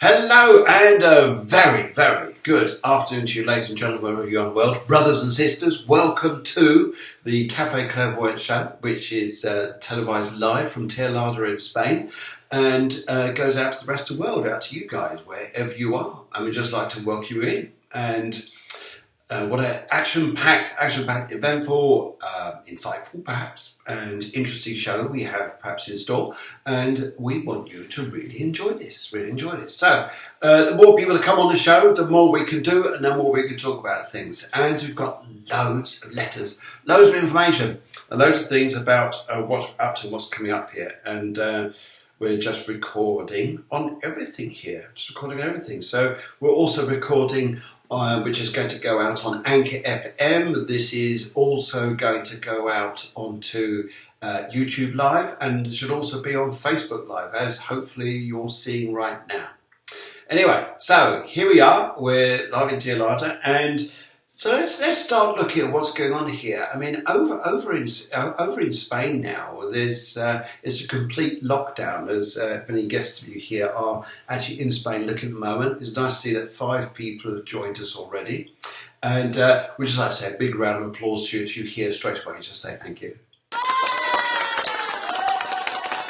Hello and a very, very good afternoon to you, ladies and gentlemen, wherever you are in the world. Brothers and sisters, welcome to the Cafe Clairvoyant show, which is televised live from Tirlada in Spain and goes out to the rest of the world, out to you guys, wherever you are. And we'd just like to welcome you in. And what an action-packed, eventful, insightful perhaps, and interesting show we have perhaps in store. And we want you to really enjoy this, So the more people that come on the show, the more we can do and the more we can talk about things. And we've got loads of letters, loads of information, and loads of things about what's up to, what's coming up here. And we're just recording on everything here, So we're also recording which is going to go out on Anchor FM. This is also going to go out onto YouTube Live and should also be on Facebook Live, as hopefully you're seeing right now. Anyway, so here we are. We're live in Tirlada, and so let's start looking at what's going on here. I mean, over in Spain now, it's a complete lockdown. As if any guests of you here are actually in Spain looking at the moment, it's nice to see that 5 people have joined us already, and we just like to say a big round of applause to you here straight away. Just say thank you.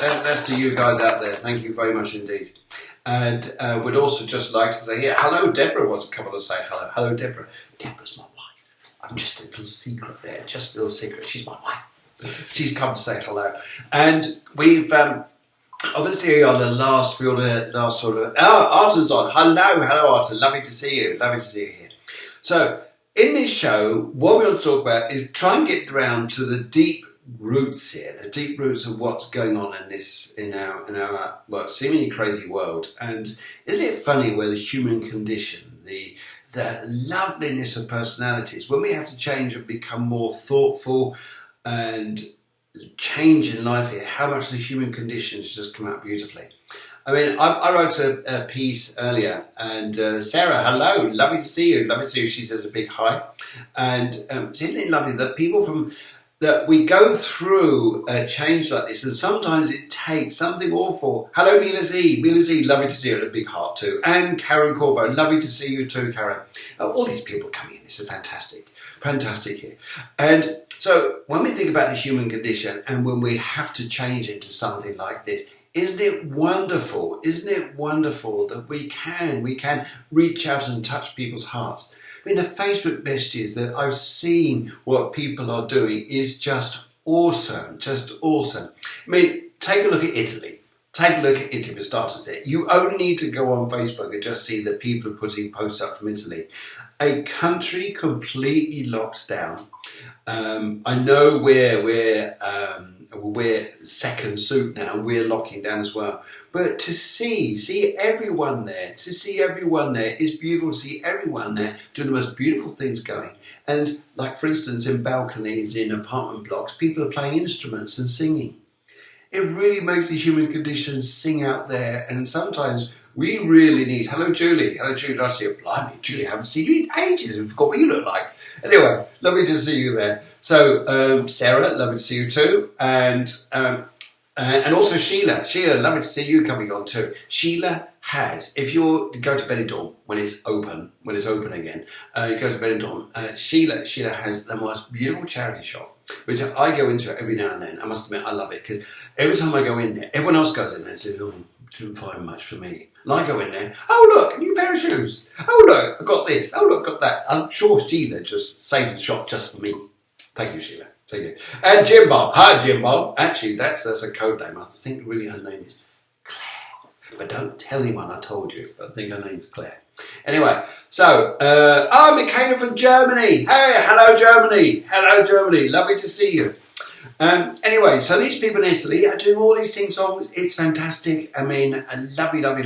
That's to you guys out there. Thank you very much indeed. And we'd also just like to say here, hello, Deborah wants to come on and say hello. Hello, Deborah. Deborah's my wife. I'm just a little secret there, just a little secret. She's my wife. She's come to say hello. And we've obviously on the last sort of, Arten's on. Hello, Arten. Lovely to see you here. So in this show, what we're going to talk about is try and get around to the deep roots here, the deep roots of what's going on in our well, seemingly crazy world. And isn't it funny where the human condition, the loveliness of personalities, when we have to change and become more thoughtful and change in life here, how much the human conditions just come out beautifully. I mean, I wrote a piece earlier, and Sarah, hello, lovely to see you. She says a big hi. And isn't it lovely that people that we go through a change like this, and sometimes it takes something awful. Hello, Mila Z, lovely to see you, and a big heart too. And Karen Corvo, lovely to see you too, Karen. All these people coming in, this is fantastic here. And so when we think about the human condition and when we have to change into something like this, isn't it wonderful that we can reach out and touch people's hearts? I mean, the Facebook messages that I've seen what people are doing is just awesome. I mean, take a look at Italy. For starters here. You only need to go on Facebook and just see that people are putting posts up from Italy. A country completely locked down. I know we're second suit now. We're locking down as well. But to see everyone there, is beautiful to see everyone there doing the most beautiful things going. And like, for instance, in balconies, in apartment blocks, people are playing instruments and singing. It really makes the human condition sing out there. And sometimes we really need... Hello, Julie. I see you. Blimey, Julie, I haven't seen you in ages. I forgot what you look like. Anyway, lovely to see you there. So, Sarah, lovely to see you too. And also Sheila. Sheila, lovely to see you coming on too. Sheila has, if you go to Benidorm when it's open again, you go to Benidorm, Sheila has the most beautiful charity shop, which I go into every now and then. I must admit, I love it, because every time I go in there, everyone else goes in there and says, oh, didn't find much for me. And I go in there, oh look, a new pair of shoes. Oh look, I've got this. Oh look, got that. I'm sure Sheila just saved the shop just for me. Thank you, Sheila. Thank you. And Jim Bob. Hi, Jim Bob. Actually, that's a code name. I think really her name is Claire. But don't tell anyone I told you. I think her name's Claire. Anyway, so, Michaela from Germany. Hey, hello, Germany. Lovely to see you. Anyway, so these people in Italy are doing all these sing-songs. It's fantastic. I mean, a lovely lady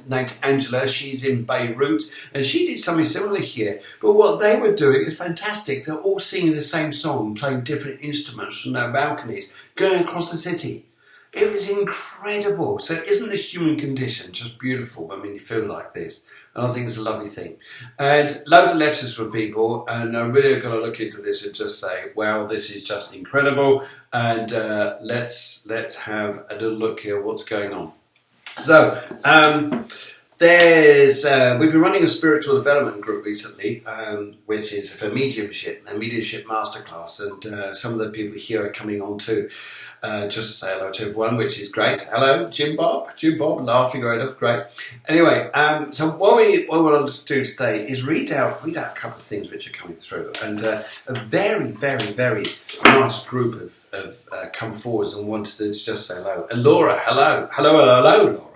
named Angela. She's in Beirut, and she did something similar here. But what they were doing is fantastic. They're all singing the same song, playing different instruments from their balconies, going across the city. It was incredible. So isn't the human condition just beautiful? I mean, you feel like this. And I think it's a lovely thing. And loads of letters from people, and I'm really going to look into this and just say, wow, this is just incredible. And let's have a little look here what's going on. So we've been running a spiritual development group recently, which is for mediumship, a mediumship masterclass, and some of the people here are coming on too. Just to say hello to everyone, which is great. Hello, Jim Bob, laughing right off, great. Anyway, so what we want to do today is read out a couple of things which are coming through, and a very, very, very nice group have come forwards and wanted to just say hello. And Laura, hello, Laura.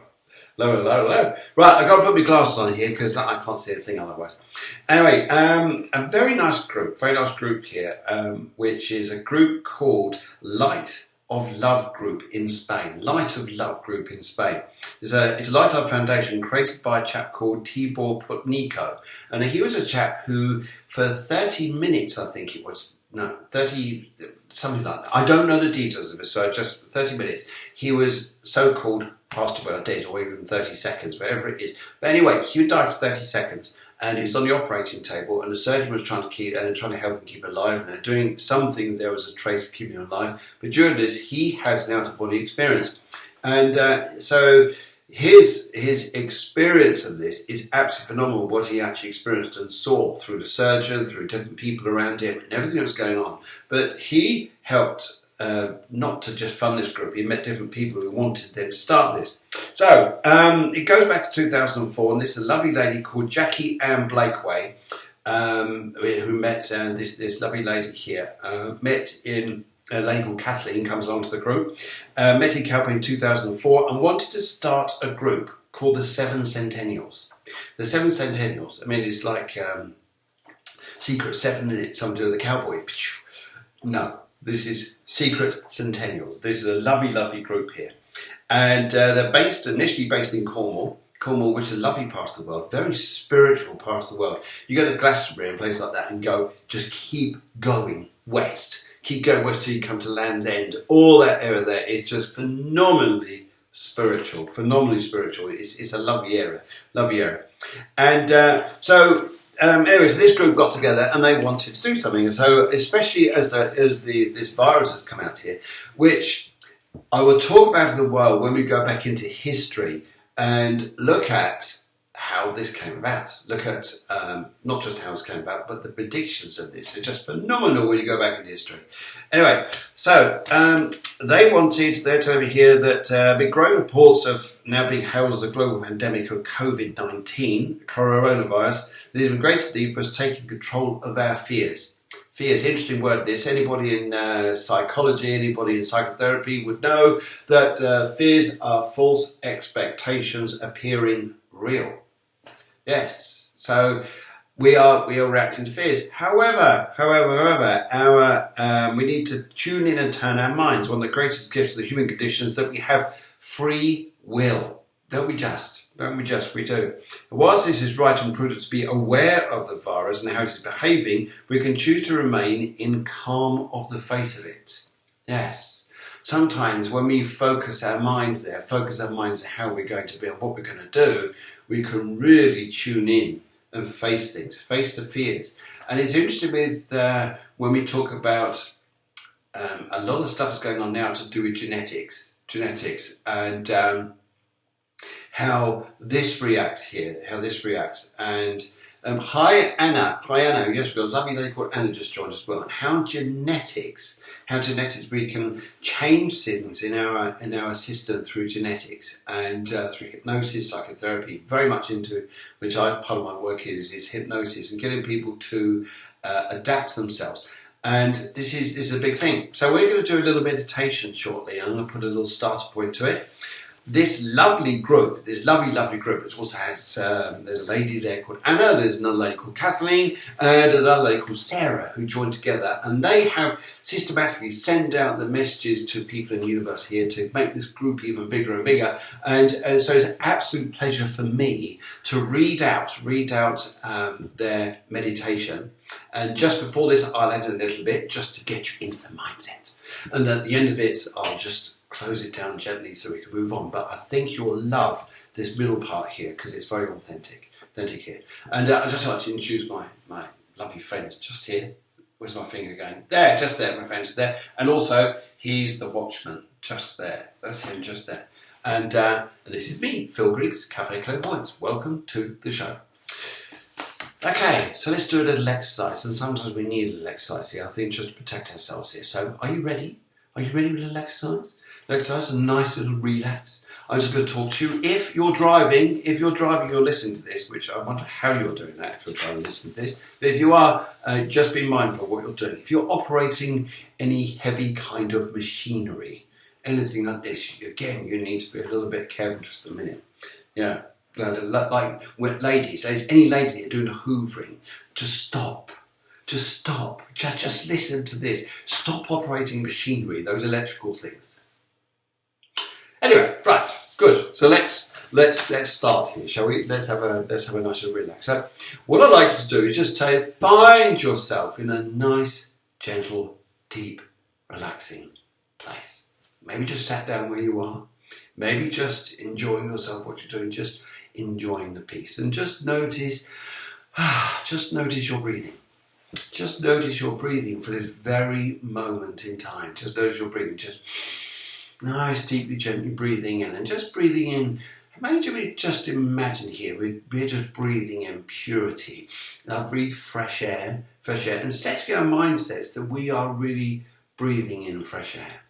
Hello. Right, I've got to put my glasses on here because I can't see a thing otherwise. Anyway, a very nice group here, which is a group called Light of Love Group in Spain. Light of Love Group in Spain. It's a Light Love Foundation created by a chap called Tibor Putniko. And he was a chap who, for 30 minutes, I think it was, 30, something like that. I don't know the details of it, so just 30 minutes. He was so-called passed away or dead, or even 30 seconds, whatever it is. But anyway, he would die for 30 seconds, and he was on the operating table, and the surgeon was trying to help him keep alive, and they're doing something. There was a trace of keeping him alive, but during this, he had an out-of-body experience, and so his experience of this is absolutely phenomenal. What he actually experienced and saw through the surgeon, through different people around him, and everything that was going on. But he helped. Not to just fund this group, he met different people who wanted them to start this. So it goes back to 2004, and this is a lovely lady called Jackie Ann Blakeway, who met this lovely lady here, met in a lady called Kathleen, comes onto the group, met in Calpe in 2004, and wanted to start a group called the Seven Centennials. The Seven Centennials, I mean, it's like Secret Seven, something to do with the cowboy. No. This is Secret Centennials. This is a lovely, lovely group here. And they're initially based in Cornwall, which is a lovely part of the world, very spiritual part of the world. You go to Glastonbury and places like that and just keep going west. Keep going west till you come to Land's End. All that area there is just phenomenally spiritual. It's a lovely area. And anyway, so this group got together and they wanted to do something. And so, especially as this virus has come out here, which I will talk about in a while when we go back into history and look at how this came about. Look at not just how it came about, but the predictions of this. It's just phenomenal when you go back into history. Anyway, so they're telling me here that big growing reports of now being hailed as a global pandemic of COVID-19, coronavirus. There's even greater need for us taking control of our fears. Fears, interesting word this. Anybody in psychology, anybody in psychotherapy would know that fears are false expectations appearing real. Yes, so we are reacting to fears. However, we need to tune in and turn our minds. One of the greatest gifts of the human condition is that we have free will. Don't we just? We do. Whilst this is right and prudent to be aware of the virus and how it is behaving, we can choose to remain in calm of the face of it. Yes. Sometimes when we focus our minds on how we're going to be and what we're going to do, we can really tune in and face things, face the fears. And it's interesting with when we talk about a lot of stuff is going on now to do with genetics, and how this reacts here, And hi Anna, yes, we've got a lovely lady called Anna just joined us as well. And how genetics we can change things in our system through genetics and through hypnosis, psychotherapy, very much into which part of my work is hypnosis and getting people to adapt themselves. And this is a big thing. So we're going to do a little meditation shortly. I'm going to put a little starter point to it. This lovely group, which also has, there's a lady there called Anna, there's another lady called Kathleen, and another lady called Sarah, who joined together, and they have systematically sent out the messages to people in the universe here to make this group even bigger and bigger. And so it's an absolute pleasure for me to read out their meditation. And just before this, I'll add a little bit just to get you into the mindset. And at the end of it, I'll just close it down gently so we can move on. But I think you'll love this middle part here because it's very authentic here. And I'd just like to introduce my lovely friend just here. Where's my finger going? There, just there, my friend is there. And also, he's the watchman, just there. That's him, just there. And this is me, Phil Griggs, Cafe Clairvoyance. Welcome to the show. Okay, so let's do a little exercise, and sometimes we need a little exercise here, I think, just to protect ourselves here. So, are you ready? Are you ready with a little exercise? Exercise, a nice little relax. I'm just going to talk to you. If you're driving, you're listening to this, which I wonder how you're doing that if you're trying to listen to this. But if you are, just be mindful of what you're doing. If you're operating any heavy kind of machinery, anything like this, again, you need to be a little bit careful just a minute. Yeah. Like when ladies, there's any ladies that are doing hoovering, just stop. Just stop. Just listen to this. Stop operating machinery, those electrical things. Anyway, right, good. So let's start here, shall we? Let's have a nice little relax. So what I'd like you to do is just find yourself in a nice, gentle, deep, relaxing place. Maybe just sat down where you are. Maybe just enjoying yourself, what you're doing, just enjoying the peace. And just notice your breathing. Just notice your breathing for this very moment in time. Just notice your breathing. Just nice, deeply, gently breathing in. And just breathing in. Just imagine here, we're just breathing in purity. Lovely, fresh air. And setting our mindsets that we are really breathing in fresh air.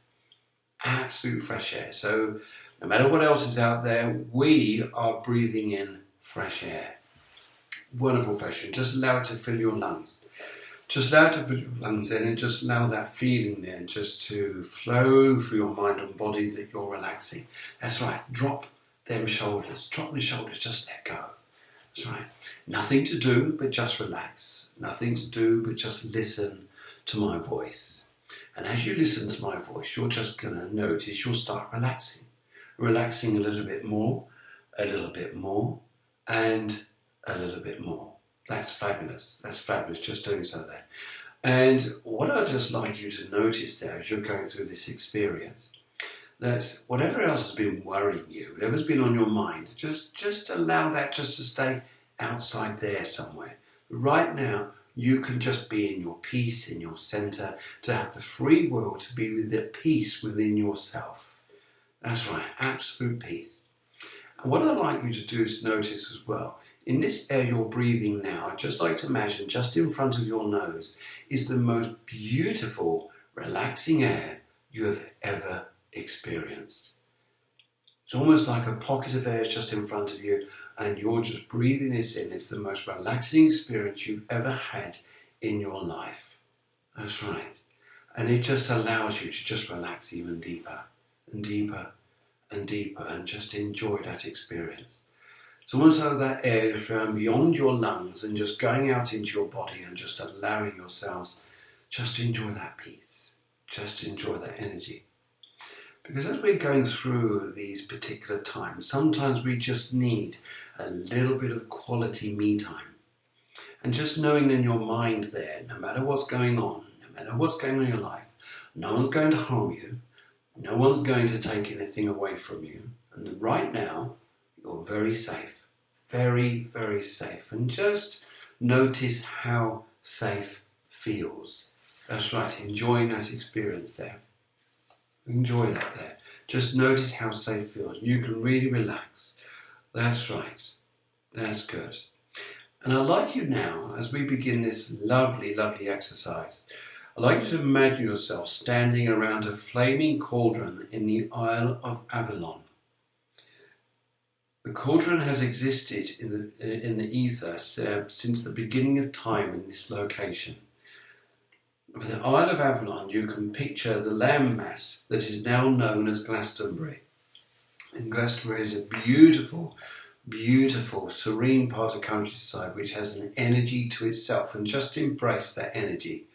Absolute fresh air. So no matter what else is out there, we are breathing in fresh air. Wonderful fresh air. Just allow it to fill your lungs. Just allow it to fill your lungs in and just allow that feeling there just to flow through your mind and body that you're relaxing. That's right. Drop them shoulders. Drop the shoulders. Just let go. That's right. Nothing to do but just relax. Nothing to do but just listen to my voice. And as you listen to my voice, you're just going to notice you'll start relaxing. Relaxing a little bit more, and a little bit more. That's fabulous. That's fabulous, just doing so there. And what I'd just like you to notice there as you're going through this experience, that whatever else has been worrying you, whatever's been on your mind, just allow that just to stay outside there somewhere. Right now, you can just be in your peace, in your center, to have the free will to be with the peace within yourself. That's right, absolute peace. And what I'd like you to do is notice as well, in this air you're breathing now, I'd just like to imagine just in front of your nose is the most beautiful, relaxing air you have ever experienced. It's almost like a pocket of air is just in front of you and you're just breathing this in. It's the most relaxing experience you've ever had in your life. That's right. And it just allows you to just relax even deeper and deeper and deeper and just enjoy that experience. It's almost like that air is from beyond your lungs and just going out into your body and just allowing yourselves just to enjoy that peace, just to enjoy that energy. Because as we're going through these particular times, sometimes we just need a little bit of quality me time. And just knowing in your mind there, no matter what's going on, no matter what's going on in your life, no one's going to harm you, no one's going to take anything away from you. And right now, you're very safe, very, very safe. And just notice how safe feels. That's right, enjoying that experience there. Enjoy that there. Just notice how safe it feels. You can really relax. That's right. That's good. And I'd like you now, as we begin this lovely, lovely exercise, I'd like you to imagine yourself standing around a flaming cauldron in the Isle of Avalon. The cauldron has existed in the ether since the beginning of time in this location. For the Isle of Avalon, you can picture the landmass that is now known as Glastonbury. And Glastonbury is a beautiful, beautiful, serene part of countryside which has an energy to itself, and just embrace that energy.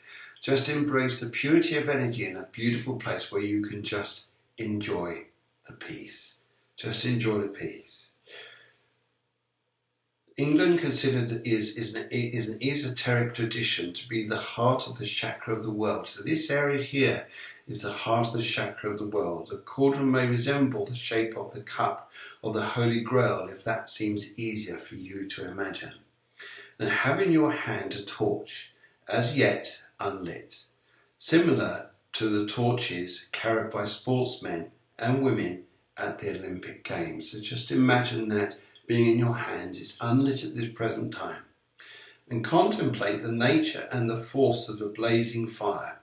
Just embrace the purity of energy in a beautiful place where you can just enjoy the peace. Just enjoy the peace. England considered is an esoteric tradition to be the heart of the chakra of the world. So this area here is the heart of the chakra of the world. The cauldron may resemble the shape of the cup of the Holy Grail, if that seems easier for you to imagine. And have in your hand a torch, as yet unlit, similar to the torches carried by sportsmen and women at the Olympic Games. So just imagine that being in your hands. It's unlit at this present time. And contemplate the nature and the force of the blazing fire.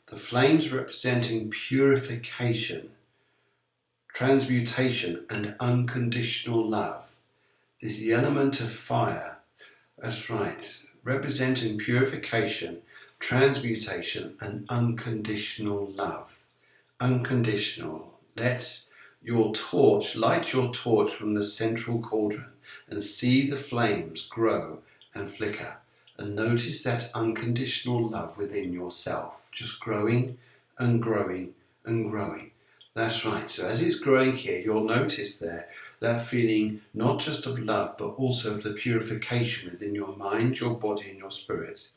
The flames representing purification, transmutation and unconditional love. This is the element of fire. That's right. Representing purification, transmutation and unconditional love. Unconditional. Light your torch from the central cauldron and see the flames grow and flicker. And notice that unconditional love within yourself, just growing and growing and growing. That's right. So as it's growing here, you'll notice there that feeling not just of love, but also of the purification within your mind, your body and your spirit.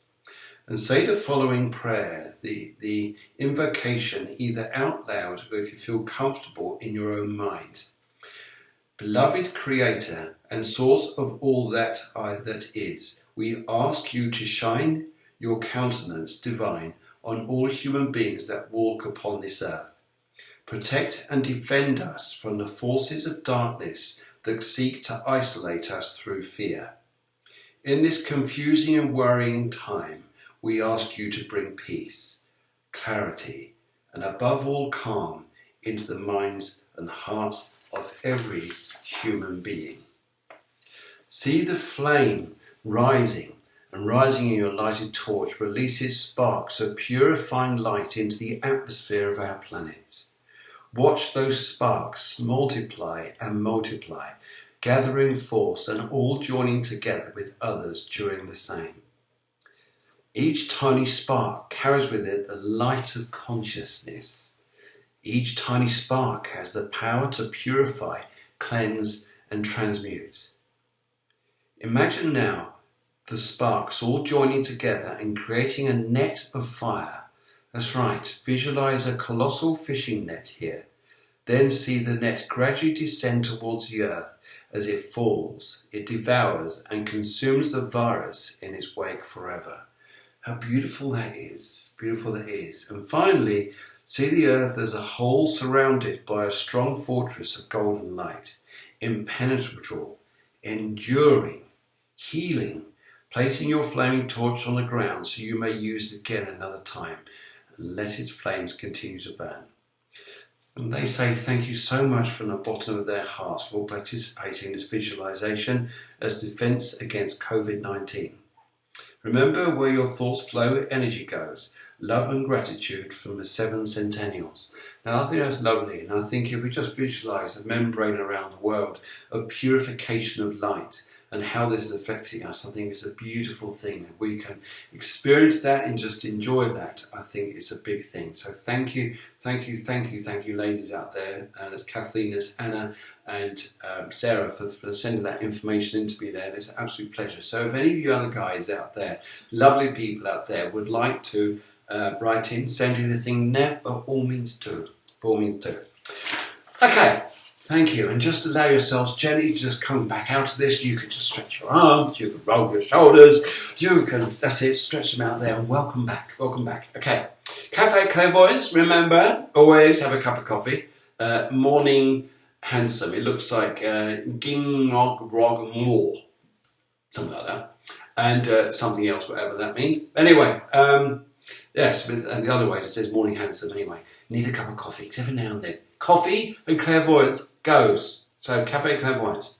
And say the following prayer, the invocation, either out loud or if you feel comfortable in your own mind. Beloved Creator and source of all that is, we ask you to shine your countenance divine on all human beings that walk upon this earth. Protect and defend us from the forces of darkness that seek to isolate us through fear. In this confusing and worrying time, we ask you to bring peace, clarity, and above all calm into the minds and hearts of every human being. See the flame rising, and rising in your lighted torch releases sparks of purifying light into the atmosphere of our planet. Watch those sparks multiply and multiply, gathering force and all joining together with others during the same. Each tiny spark carries with it the light of consciousness. Each tiny spark has the power to purify, cleanse and transmute. Imagine now the sparks all joining together and creating a net of fire. That's right, visualize a colossal fishing net here. Then see the net gradually descend towards the earth. As it falls, it devours and consumes the virus in its wake forever. How beautiful that is, beautiful that is. And finally, see the earth as a whole surrounded by a strong fortress of golden light, impenetrable, enduring, healing, placing your flaming torch on the ground so you may use it again another time and let its flames continue to burn. And they say thank you so much from the bottom of their hearts for participating in this visualization as defense against COVID-19. Remember, where your thoughts flow, energy goes. Love and gratitude from the 7 centennials. Now, I think that's lovely. And I think if we just visualize a membrane around the world of purification of light and how this is affecting us, I think it's a beautiful thing. If we can experience that and just enjoy that, I think it's a big thing. So thank you, ladies out there. And as Kathleen, as Anna and Sarah for sending that information in to me there. It's an absolute pleasure. So if any of you other guys out there, lovely people out there, would like to write in, send anything there, by all means do. By all means do. Okay. Thank you. And just allow yourselves gently to just come back out of this. You can just stretch your arms, you can roll your shoulders, you can, that's it, stretch them out there and welcome back, welcome back. Okay. Cafe Clairvoyance, remember, always have a cup of coffee. Morning handsome. It looks like ging rog rog more. Something like that. And something else, whatever that means. Anyway, yes, and the other way it says morning handsome anyway. Need a cup of coffee, because every now and then. Coffee and clairvoyance goes. So, Cafe Clairvoyance.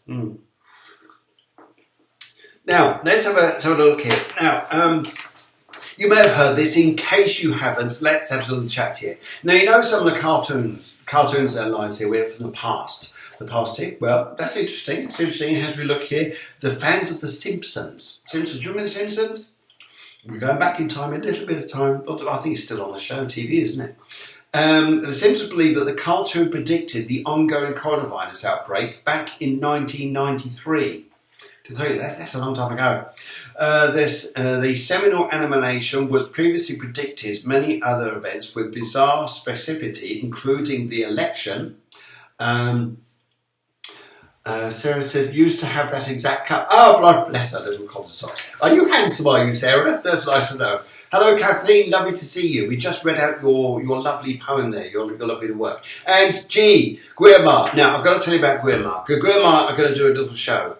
Now, let's have a look here. Now, you may have heard this. In case you haven't, let's have a little chat here. Now, you know some of the cartoons that are lines here, we're from the past. The past here, well, that's interesting. It's interesting as we look here. The fans of The Simpsons. Do you remember The Simpsons? We're going back in time, a little bit of time. I think it's still on the show, TV, isn't it? The Simpsons believe that the cartoon predicted the ongoing coronavirus outbreak back in 1993. To tell you that, that's a long time ago. The seminal animation was previously predicted many other events with bizarre specificity, including the election. Sarah said, used to have that exact cut. Oh, bless her little condescent. Are you handsome, are you, Sarah? That's nice to know. Hello, Kathleen. Lovely to see you. We just read out your lovely poem there, your lovely work. And G, Guillemard. Now, I've got to tell you about Guillemard. Guillemard are going to do a little show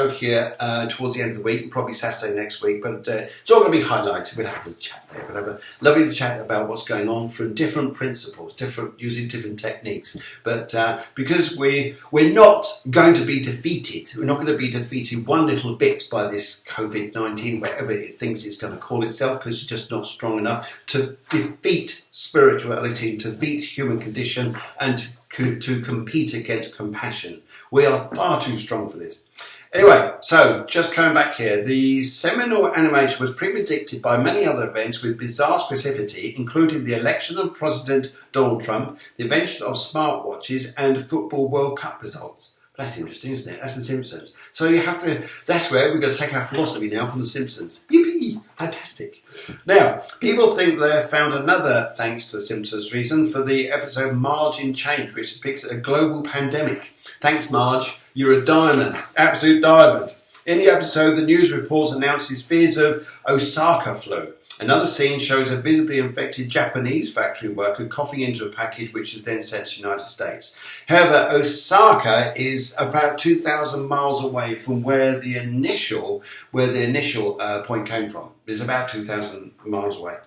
here towards the end of the week, probably Saturday next week. But it's all going to be highlighted. We'll have a chat there. We'll have a lovely chat about what's going on from different principles, using different techniques. But because we're not going to be defeated, we're not going to be defeated one little bit by this COVID-19, wherever it thinks it's going to call itself, because it's just not strong enough to defeat spirituality, to defeat human condition, and to compete against compassion. We are far too strong for this. Anyway, so just coming back here, the seminal animation was predicted by many other events with bizarre specificity, including the election of President Donald Trump, the invention of smartwatches, and football World Cup results. That's interesting, isn't it? That's The Simpsons. So that's where we're going to take our philosophy now from The Simpsons. Yippee! Fantastic. Now, people think they've found another thanks to The Simpsons reason for the episode Marge in Change, which depicts a global pandemic. Thanks, Marge. You're a diamond. Absolute diamond. In the episode, the news reports announces fears of Osaka flu. Another scene shows a visibly infected Japanese factory worker coughing into a package which is then sent to the United States. However, Osaka is about 2,000 miles away from where the initial point came from. It's about 2,000 miles away.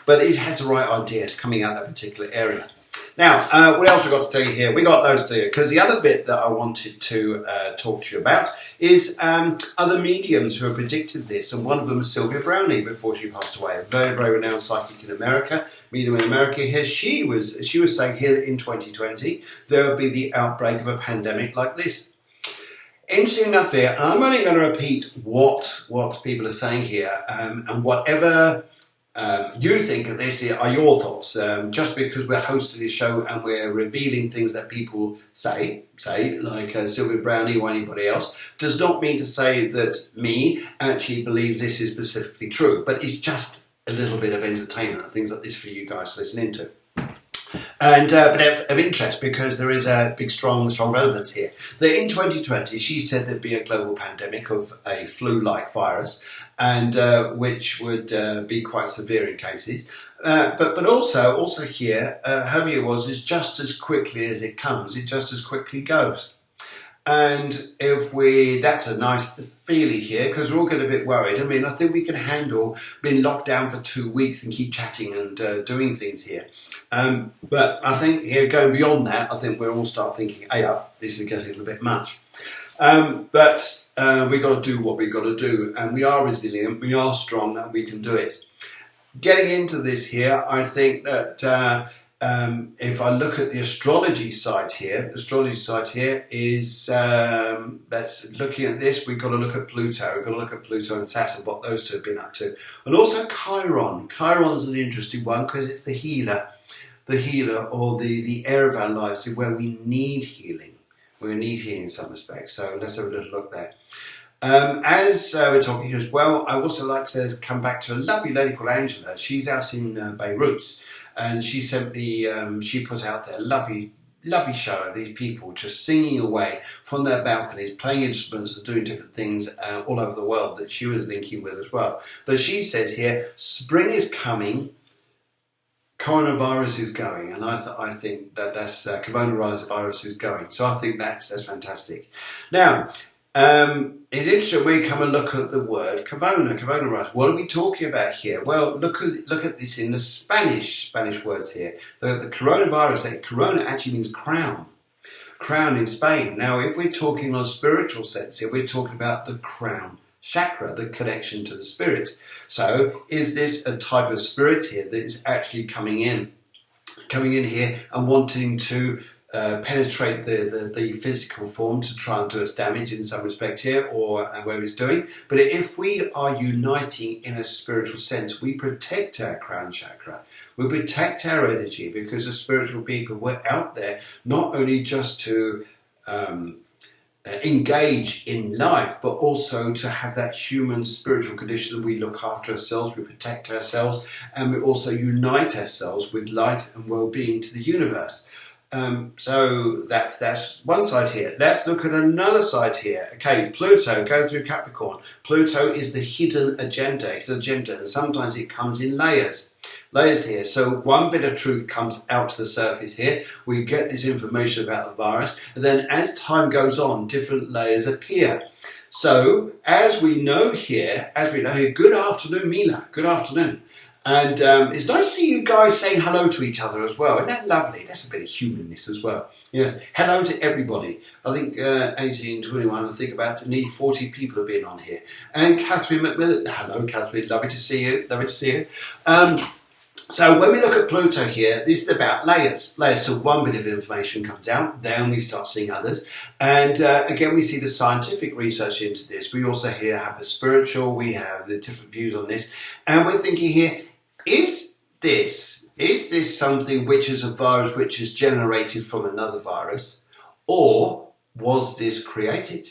But it has the right idea coming out of that particular area. Now, what else we've got to tell you here? We got loads to tell you, because the other bit that I wanted to talk to you about is other mediums who have predicted this, and one of them is Sylvia Brownie before she passed away, a very, very renowned psychic in America, medium in America. Here she was saying here that in 2020 there would be the outbreak of a pandemic like this. Interesting enough here, and I'm only going to repeat what people are saying here, and whatever you think of this are your thoughts. Just because we're hosting this show and we're revealing things that people say like Sylvia Brownie or anybody else, does not mean to say that me actually believes this is specifically true, but it's just a little bit of entertainment and things like this for you guys to listen into. And but of interest, because there is a big strong relevance here, that in 2020 she said there'd be a global pandemic of a flu-like virus, and which would be quite severe in cases. But also here, her view is just as quickly as it comes, it just as quickly goes. And that's a nice feeling here, because we're all getting a bit worried. I mean, I think we can handle being locked down for 2 weeks and keep chatting and doing things here. But I think here, going beyond that, I think we'll all start thinking, hey up, this is getting a little bit much. But we've got to do what we've got to do, and we are resilient, we are strong, and we can do it. Getting into this here, I think that if I look at the astrology side here is, that's looking at this, we've got to look at Pluto. We've got to look at Pluto and Saturn, what those two have been up to. And also Chiron. Chiron is an interesting one because it's the healer or the area of our lives where we need healing. We need healing in some respects. So let's have a little look there. As we're talking here as well, I also like to come back to a lovely lady called Angela. She's out in Beirut. And she sent me, she put out there a lovely show of these people just singing away from their balconies, playing instruments and doing different things all over the world that she was linking with as well. But she says here, spring is coming, coronavirus is going. And I think that's coronavirus is going. So I think that's fantastic. Now, it's interesting we come and look at the word coronavirus. What are we talking about here? Well, look at this in the Spanish words here. The coronavirus, corona actually means crown in Spain. Now, if we're talking on a spiritual sense here, we're talking about the crown chakra, the connection to the spirit. So, is this a type of spirit here that is actually coming in here and wanting to penetrate the physical form to try and do us damage in some respect here, or where it's doing. But if we are uniting in a spiritual sense, we protect our crown chakra, we protect our energy, because as spiritual people, we're out there not only just to engage in life, but also to have that human spiritual condition that we look after ourselves, we protect ourselves, and we also unite ourselves with light and well-being to the universe. So that's one side here. Let's look at another side here. Okay, Pluto, go through Capricorn. Pluto is the hidden agenda, and sometimes it comes in layers. Layers here. So one bit of truth comes out to the surface here. We get this information about the virus, and then as time goes on, different layers appear. So as we know here, good afternoon, Mila. Good afternoon. And it's nice to see you guys saying hello to each other as well. Isn't that lovely? That's a bit of humanness as well. Yes. Hello to everybody. I think 18, 21, I think about nearly 40 people have been on here. And Catherine McMillan. Hello, Catherine. Lovely to see you. Lovely to see you. So when we look at Pluto here, this is about layers. So one bit of information comes out, then we start seeing others. And again, we see the scientific research into this. We also here have the spiritual, we have the different views on this. And we're thinking here, is this something which is a virus which is generated from another virus? Or was this created?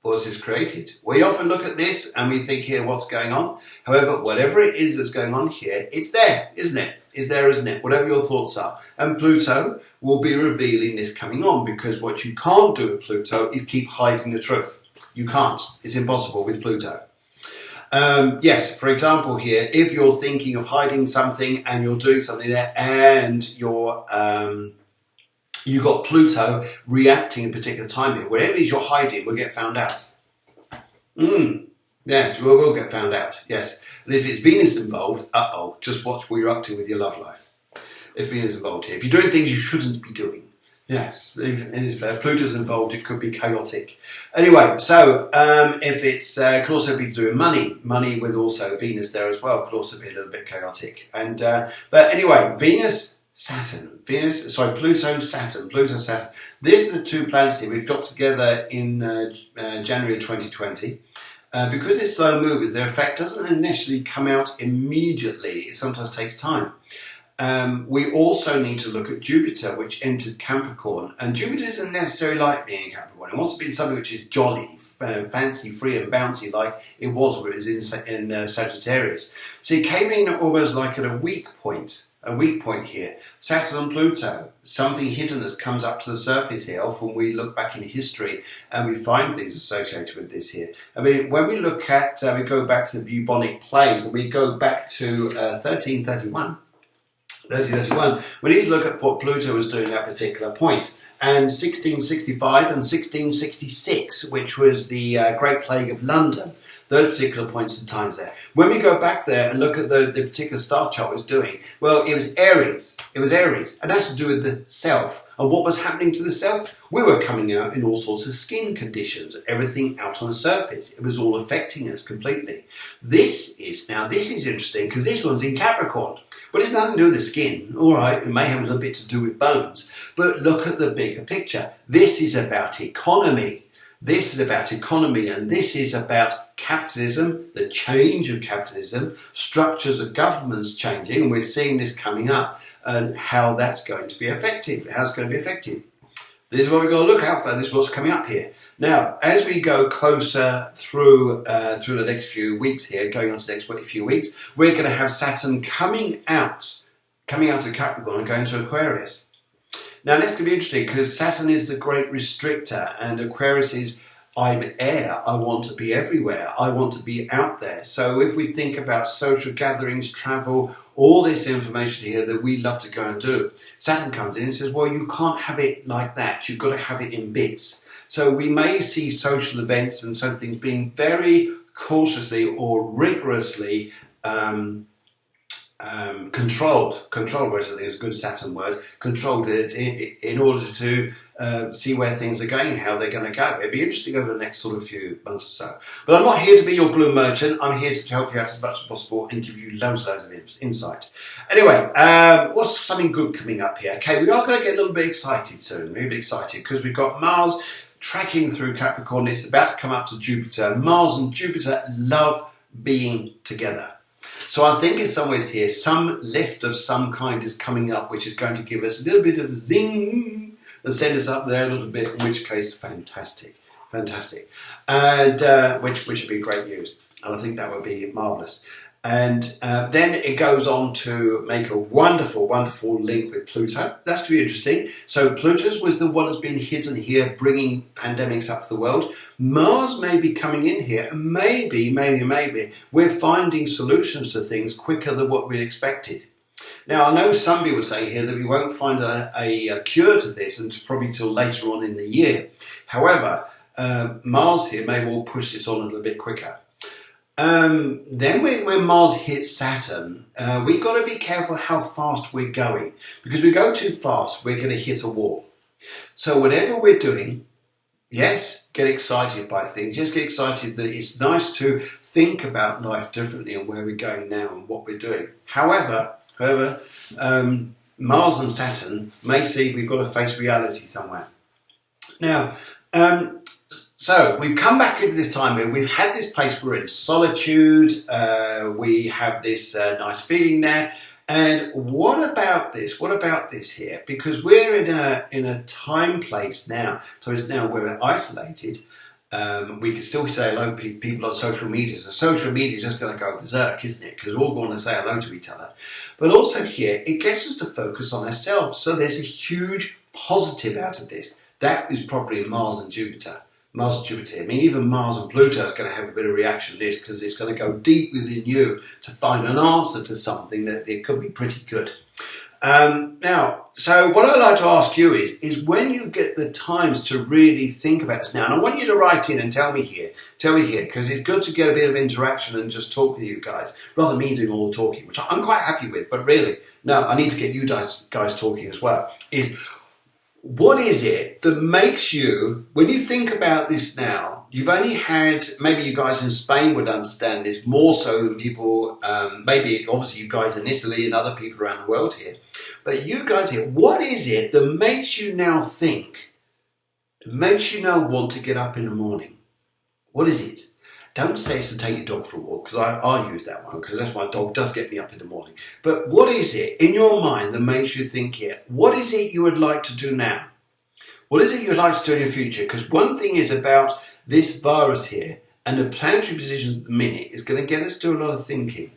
Was this created? We often look at this and we think here, what's going on? However, whatever it is that's going on here, it's there, isn't it? It's there, isn't it? Whatever your thoughts are. And Pluto will be revealing this coming on, because what you can't do with Pluto is keep hiding the truth. You can't. It's impossible with Pluto. Yes, for example here, if you're thinking of hiding something and you're doing something there and you got Pluto reacting at a particular time here, whatever it is you're hiding will get found out. Yes, we will get found out, yes. And if it's Venus involved, just watch what you're up to with your love life. If Venus is involved here. If you're doing things you shouldn't be doing. Yes, if Pluto's involved, it could be chaotic. Anyway, so if it's could also be doing money with also Venus there as well, could also be a little bit chaotic. And but anyway, Pluto, Saturn. These are the two planets here we've got together in January of 2020. Because it's slow movers, their effect doesn't initially come out immediately. It sometimes takes time. We also need to look at Jupiter, which entered Capricorn. And Jupiter isn't necessarily like being in Capricorn. It wants to be something which is jolly, fancy, free and bouncy, like it was when it was in Sagittarius. So it came in almost like at a weak point here. Saturn and Pluto, something hidden that comes up to the surface here. Often we look back in history and we find things associated with this here. I mean, when we look at, we go back to the bubonic plague, and we go back to 1331, when you look at what Pluto was doing at that particular point, and 1665 and 1666, which was the Great Plague of London, those particular points in times there. When we go back there and look at the particular star chart it was doing, well, it was Aries. And that's to do with the self. And what was happening to the self? We were coming out in all sorts of skin conditions, everything out on the surface. It was all affecting us completely. This is interesting, because this one's in Capricorn. But it's nothing to do with the skin. All right, it may have a little bit to do with bones. But look at the bigger picture. This is about economy. And this is about capitalism, the change of capitalism, structures of governments changing, and we're seeing this coming up, and how that's going to be effective. This is what we've got to look out for. This is what's coming up here. Now, as we go closer through the next few weeks here, going on to the next few weeks, we're going to have Saturn coming out of Capricorn and going to Aquarius. Now, this can be interesting, because Saturn is the great restrictor, and Aquarius is, I'm air, I want to be everywhere, I want to be out there. So if we think about social gatherings, travel, all this information here that we love to go and do, Saturn comes in and says, well, you can't have it like that, you've got to have it in bits. So we may see social events and certain things being very cautiously or rigorously controlled, which I think is a good Saturn word, controlled it in order to see where things are going, how they're going to go. It'd be interesting over the next sort of few months or so. But I'm not here to be your gloom merchant. I'm here to help you out as much as possible and give you loads of insight. Anyway, what's something good coming up here? Okay, we are going to get a little bit excited soon, really excited, because we've got Mars tracking through Capricorn. It's about to come up to Jupiter. Mars and Jupiter love being together. So I think in some ways here, some lift of some kind is coming up, which is going to give us a little bit of zing and send us up there a little bit, in which case, fantastic. And which would be great news. And I think that would be marvellous. And then it goes on to make a wonderful, wonderful link with Pluto. That's to be interesting. So Pluto's was the one that's been hidden here, bringing pandemics up to the world. Mars may be coming in here, and maybe we're finding solutions to things quicker than what we expected. Now, I know some people say here that we won't find a cure to this until probably till later on in the year. However, Mars here may well push this on a little bit quicker. Then when Mars hits Saturn, we've got to be careful how fast we're going, because if we go too fast, we're going to hit a wall. So whatever we're doing, yes, get excited by things. Just get excited that it's nice to think about life differently and where we're going now and what we're doing. However, Mars and Saturn may see we've got to face reality somewhere. Now, so we've come back into this time where we've had this place, we're in solitude, we have this nice feeling there. And what about this? What about this here? Because we're in a time place now. So it's now we're isolated. We can still say hello to people on social media. So social media is just going to go berserk, isn't it? Because we're all going to say hello to each other. But also here, it gets us to focus on ourselves. So there's a huge positive out of this. That is probably Mars and Jupiter. Mars and Jupiter. I mean, even Mars and Pluto is going to have a bit of reaction to this because it's going to go deep within you to find an answer to something that it could be pretty good. Now, so what I'd like to ask you is when you get the times to really think about this now, and I want you to write in and tell me here, because it's good to get a bit of interaction and just talk with you guys, rather than me doing all the talking, which I'm quite happy with, but really, no, I need to get you guys talking as well, is what is it that makes you, when you think about this now, you've only had, maybe you guys in Spain would understand this more so than people, maybe obviously you guys in Italy and other people around the world here, but you guys here, what is it that makes you now think, makes you now want to get up in the morning? What is it? Don't say it's to take your dog for a walk, because I use that one, because that's my dog does get me up in the morning. But what is it in your mind that makes you think here? What is it you would like to do now? What is it you would like to do in your future? Because one thing is about this virus here, and the planetary positions at the minute is going to get us to do a lot of thinking,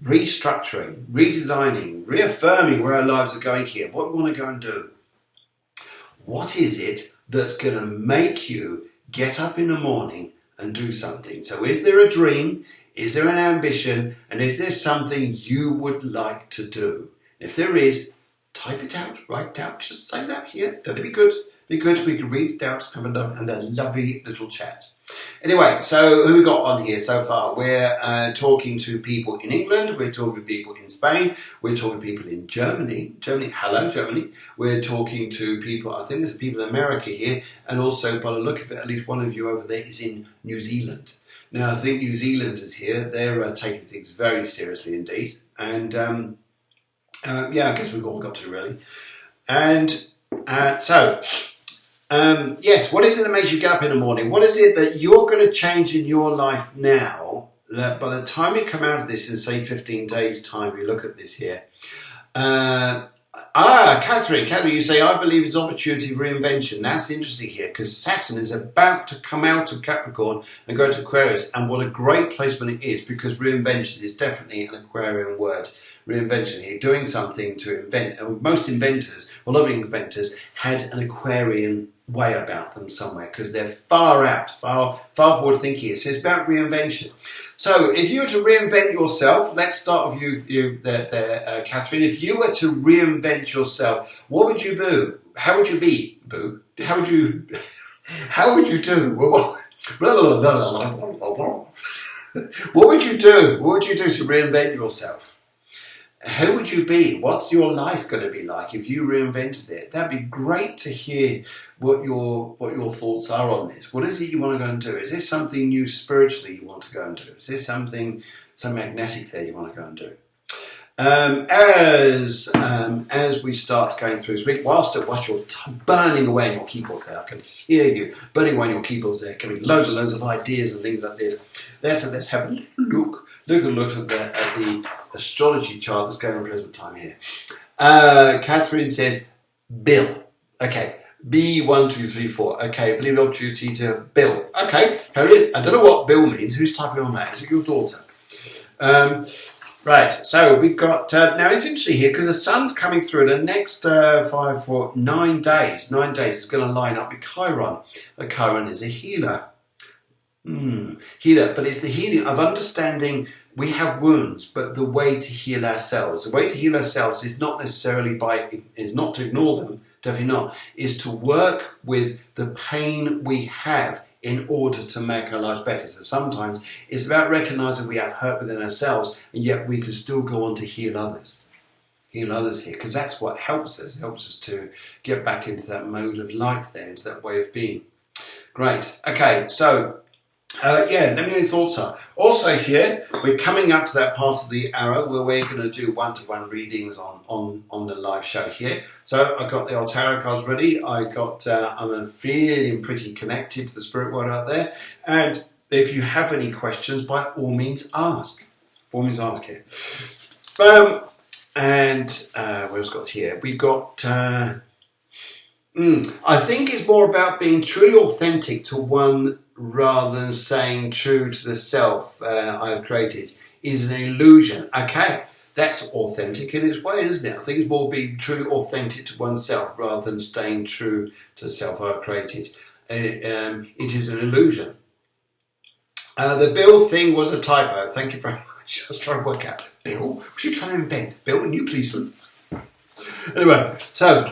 restructuring, redesigning, reaffirming where our lives are going here, what we want to go and do. What is it that's going to make you get up in the morning and do something? So is there a dream? Is there an ambition? And is there something you would like to do? If there is, type it out, write it out, just say that here. That'd be good. Be good. We can read it out and have a lovely little chat. Anyway, so who we got on here so far? We're talking to people in England. We're talking to people in Spain. We're talking to people in Germany. Hello, Germany. We're talking to people, I think there's people in America here. And also, by the look of it, at least one of you over there is in New Zealand. Now, I think New Zealand is here. They're taking things very seriously indeed. And yeah, I guess we've all got to really. And yes, what is it that makes you get up in the morning? What is it that you're going to change in your life now that by the time you come out of this in, say, 15 days' time, we look at this here. Catherine, you say, I believe it's opportunity reinvention. That's interesting here because Saturn is about to come out of Capricorn and go to Aquarius. And what a great placement it is, because reinvention is definitely an Aquarian word. Reinvention here, doing something to invent. Most inventors, a lot of inventors, had an Aquarian way about them somewhere because they're far out, far forward thinking. So it's about reinvention. So if you were to reinvent yourself, let's start with you there, Catherine. If you were to reinvent yourself, what would you do? How would you be, Boo? How would you do? What would you do? What would you do to reinvent yourself? Who would you be? What's your life going to be like if you reinvented it? That'd be great to hear what your thoughts are on this. What is it you want to go and do? Is there something new spiritually you want to go and do? Is there some magnetic there you want to go and do? As we start going through this week, whilst you're burning away on your keyboards there, I can hear you burning away on your keyboards there, coming loads of ideas and things like this. Let's have a look at the astrology chart that's going on at the present time here. Catherine says, Bill. Okay, B1234. Okay, believe an opportunity to Bill. Okay, I don't know what Bill means. Who's typing on that? Is it your daughter? Right, so we've got, now it's interesting here because the sun's coming through the next 9 days. 9 days is going to line up with Chiron. Chiron is a healer. Healer, but it's the healing of understanding we have wounds, but the way to heal ourselves. The way to heal ourselves is not necessarily is not to ignore them, definitely not, is to work with the pain we have in order to make our lives better. So sometimes it's about recognizing we have hurt within ourselves, and yet we can still go on to heal others. Heal others here, because that's what helps us. It helps us to get back into that mode of light there, into that way of being. Great. Okay, so let me know your thoughts are. Also here, we're coming up to that part of the arrow where we're going to do one-to-one readings on the live show here. So I've got the old tarot cards ready. I'm feeling pretty connected to the spirit world out there. And if you have any questions, by all means ask. All means ask here. What else got here? We got... I think it's more about being truly authentic to one rather than saying true to the self I've created is an illusion. Okay, that's authentic in its way, isn't it? I think it's more being truly authentic to oneself rather than staying true to the self I've created. It is an illusion. The Bill thing was a typo. Thank you very much. I was trying to work out. Bill? What are you trying to invent? Bill, a new policeman? Anyway, so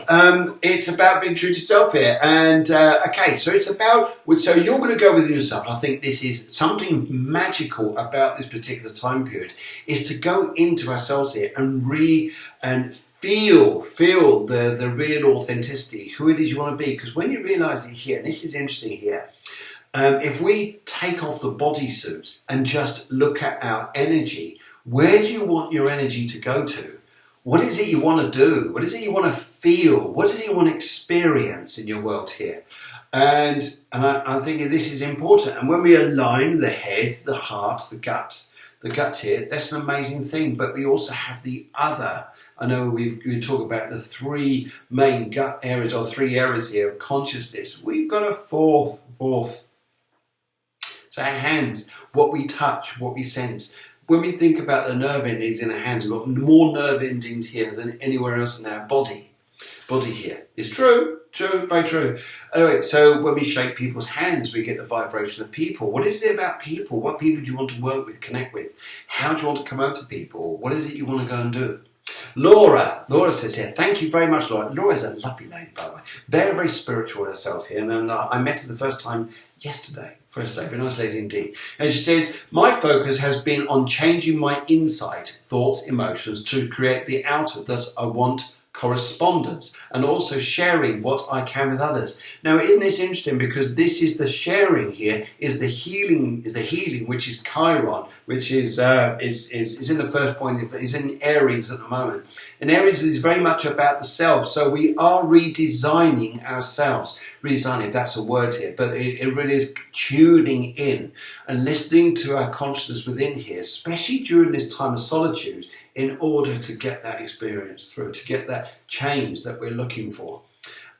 it's about being true to yourself here, and so it's about. So you're going to go within yourself. I think this is something magical about this particular time period, is to go into ourselves here and feel the real authenticity, who it is you want to be. Because when you realise it here, and this is interesting here, if we take off the bodysuit and just look at our energy, where do you want your energy to go to? What is it you want to do? What is it you want to feel? What is it you want to experience in your world here? And I think this is important. And when we align the head, the heart, the gut here, that's an amazing thing. But we also have the other. I know we talk about the three main gut areas, or 3 areas here of consciousness. We've got a fourth. It's our hands, what we touch, what we sense. When we think about the nerve endings in our hands, we've got more nerve endings here than anywhere else in our body. Body here. It's true, very true. Anyway, so when we shake people's hands, we get the vibration of people. What is it about people? What people do you want to work with, connect with? How do you want to come out to people? What is it you want to go and do? Laura says here, thank you very much, Laura. Laura's a lovely lady, by the way. Very, very spiritual herself here. And I met her the first time yesterday. First day, very nice lady indeed. And she says, my focus has been on changing my inside thoughts, emotions to create the outer that I want correspondence, and also sharing what I can with others. Now, isn't this interesting? Because this is the sharing here, is the healing, which is Chiron, which is in the first point, is in Aries at the moment. And Aries is very much about the self. So we are redesigning ourselves. Redesigning, if that's a word here, but it really is tuning in and listening to our consciousness within here, especially during this time of solitude, in order to get that experience through, to get that change that we're looking for,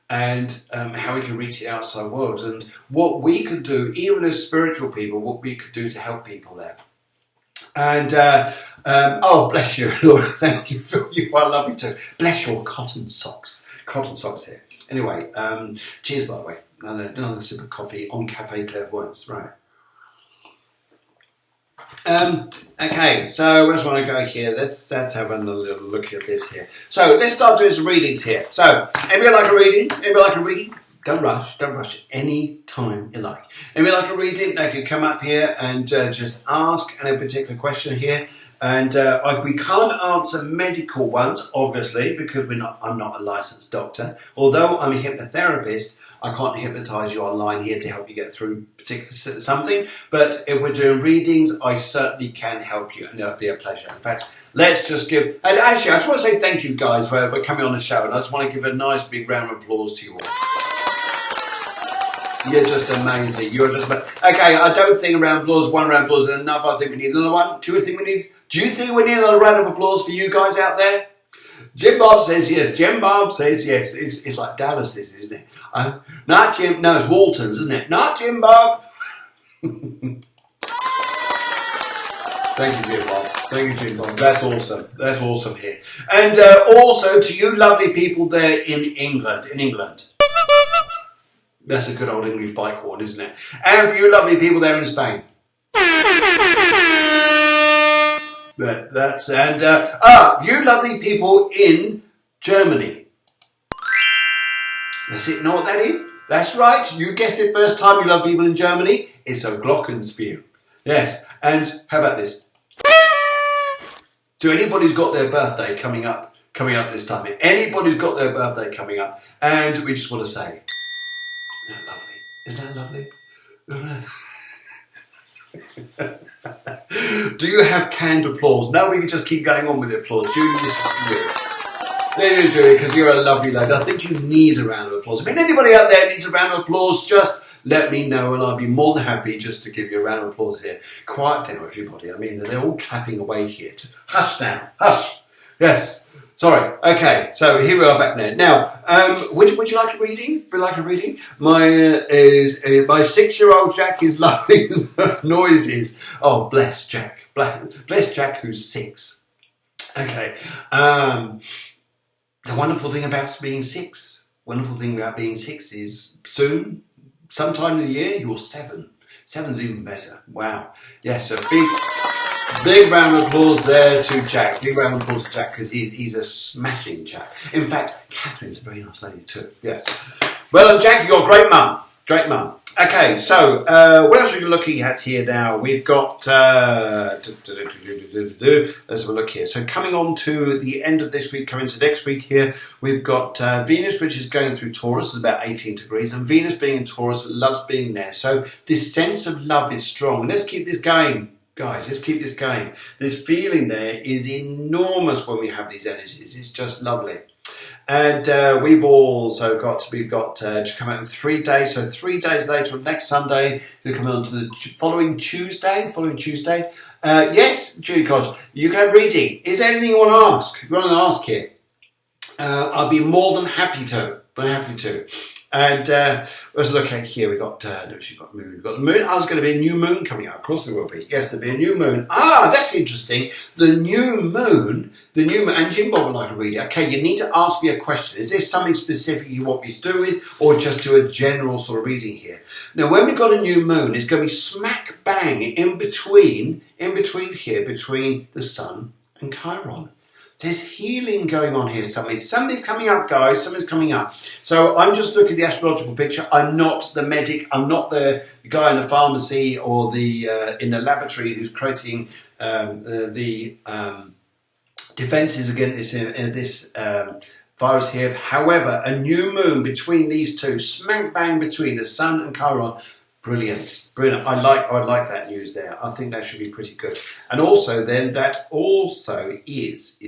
and how we can reach the outside world, and what we could do, even as spiritual people, what we could do to help people there. And oh, bless you, Lord, thank you for you. I love you too. Bless your cotton socks here. Anyway, cheers, by the way. Another sip of coffee on Cafe Clairvoyance, right? Okay, so where do I want to go here? Let's have a little look at this here. So let's start doing some readings here. So, anybody like a reading? Anybody like a reading? Don't rush. Any time you like. Anybody like a reading? They can come up here and just ask any particular question here. And we can't answer medical ones, obviously, because I'm not a licensed doctor. Although I'm a hypnotherapist, I can't hypnotise you online here to help you get through particular something. But if we're doing readings, I certainly can help you, and it'll be a pleasure. In fact, let's just give... And actually, I just want to say thank you, guys, for coming on the show. And I just want to give a nice big round of applause to you all. You're just amazing. You're just... Okay, I don't think one round of applause is enough. I think we need another one. Do you think we need another round of applause for you guys out there? Jim Bob says yes. It's like Dallas, this, isn't it? Not Jim. No, it's Waltons, isn't it? Not Jim Bob. Thank you, Jim Bob. Thank you, Jim Bob. That's awesome. That's awesome here. And also to you lovely people there in England. That's a good old English bike horn, isn't it? And for you lovely people there in Spain. You lovely people in Germany. That's it. Know what that is? That's right. You guessed it first time, you love people in Germany. It's a glockenspiel. Yes. And how about this? To anybody who's got their birthday coming up this time. If anybody's got their birthday coming up, and we just want to say, isn't that lovely? Do you have canned applause? No, we can just keep going on with the applause. Julie, this is for you. There you go, Julie, because you're a lovely lady. I think you need a round of applause. If anybody out there needs a round of applause, just let me know and I'll be more than happy just to give you a round of applause here. Quiet down, everybody. I mean, they're all clapping away here. Hush now. Hush. Yes. Sorry. Okay. So here we are back now. Now, would you like a reading? Would you like a reading? My 6-year-old Jack is loving the noises. Oh, bless Jack. Bless Jack, who's 6. Okay. The wonderful thing about being 6. Wonderful thing about being 6 is soon, sometime in the year, you're 7. 7's even better. Wow. Yes. So big round of applause there to Jack. Big round of applause to Jack because he's a smashing Jack. In fact, Catherine's a very nice lady too. Yes. Well done, Jack. You're a great mum. Great mum. Okay, so what else are we looking at here now? We've got, let's have a look here. So coming on to the end of this week, coming to next week here, we've got Venus, which is going through Taurus, is about 18 degrees, and Venus being in Taurus loves being there. So this sense of love is strong. Let's keep this going, guys. Let's keep this going. This feeling there is enormous when we have these energies. It's just lovely. And we've got to come out in 3 days. So 3 days later, next Sunday, we're coming on to the following Tuesday. Yes, Julie Codge, you can have reading. Is there anything you want to ask? You want to ask here? I'll be more than happy to. And let's look at here. We've got moon. We've got the moon. There's going to be a new moon coming out. Of course there will be. Yes, there'll be a new moon. That's interesting. The new moon, and Jim Bob would like to read it. Okay, you need to ask me a question. Is there something specific you want me to do with, or just do a general sort of reading here? Now, when we've got a new moon, it's going to be smack bang in between the sun and Chiron. There's healing going on here. Something's coming up, guys. Something's coming up. So I'm just looking at the astrological picture. I'm not the medic. I'm not the guy in the pharmacy or the in the laboratory who's creating the defences against this virus here. However, a new moon between these two, smack bang between the sun and Chiron. Brilliant. I like that news there. I think that should be pretty good. And also, then that also is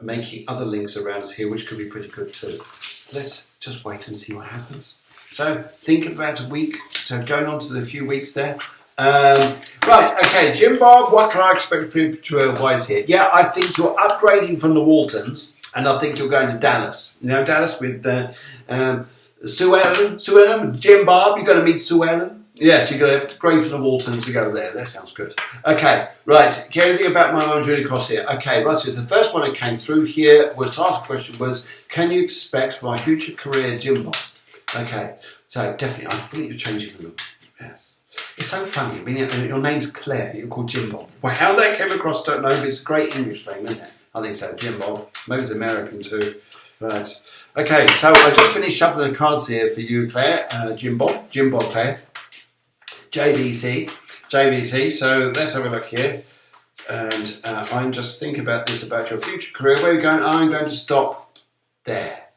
making other links around us here, which could be pretty good too. So let's just wait and see what happens. So think about a week. So going on to the few weeks there. Right. Okay, Jim Bob. What can I expect future-wise here? Yeah, I think you're upgrading from the Waltons, and I think you're going to Dallas. You know, Dallas with. Sue Ellen, Jim Bob, you're going to meet Sue Ellen? Yes, you're going to upgrade from the Waltons to go there. That sounds good. Okay, right. Anything about my mum, Julie Cross here? Okay, right. So the first one that came through here was to ask a question was, can you expect for my future career, Jim Bob? Okay, so definitely, I think you're changing from them. Yes. It's so funny. I mean, your name's Claire. You're called Jim Bob. Well, how that came across, don't know, but it's a great English name, isn't it? I think so, Jim Bob. Maybe it's American too. Right. Okay, so I just finished shuffling the cards here for you, Claire. Jim Bob, Claire. JVC. So let's have a look here. And I'm just thinking about this, about your future career. Where are you going? I'm going to stop there.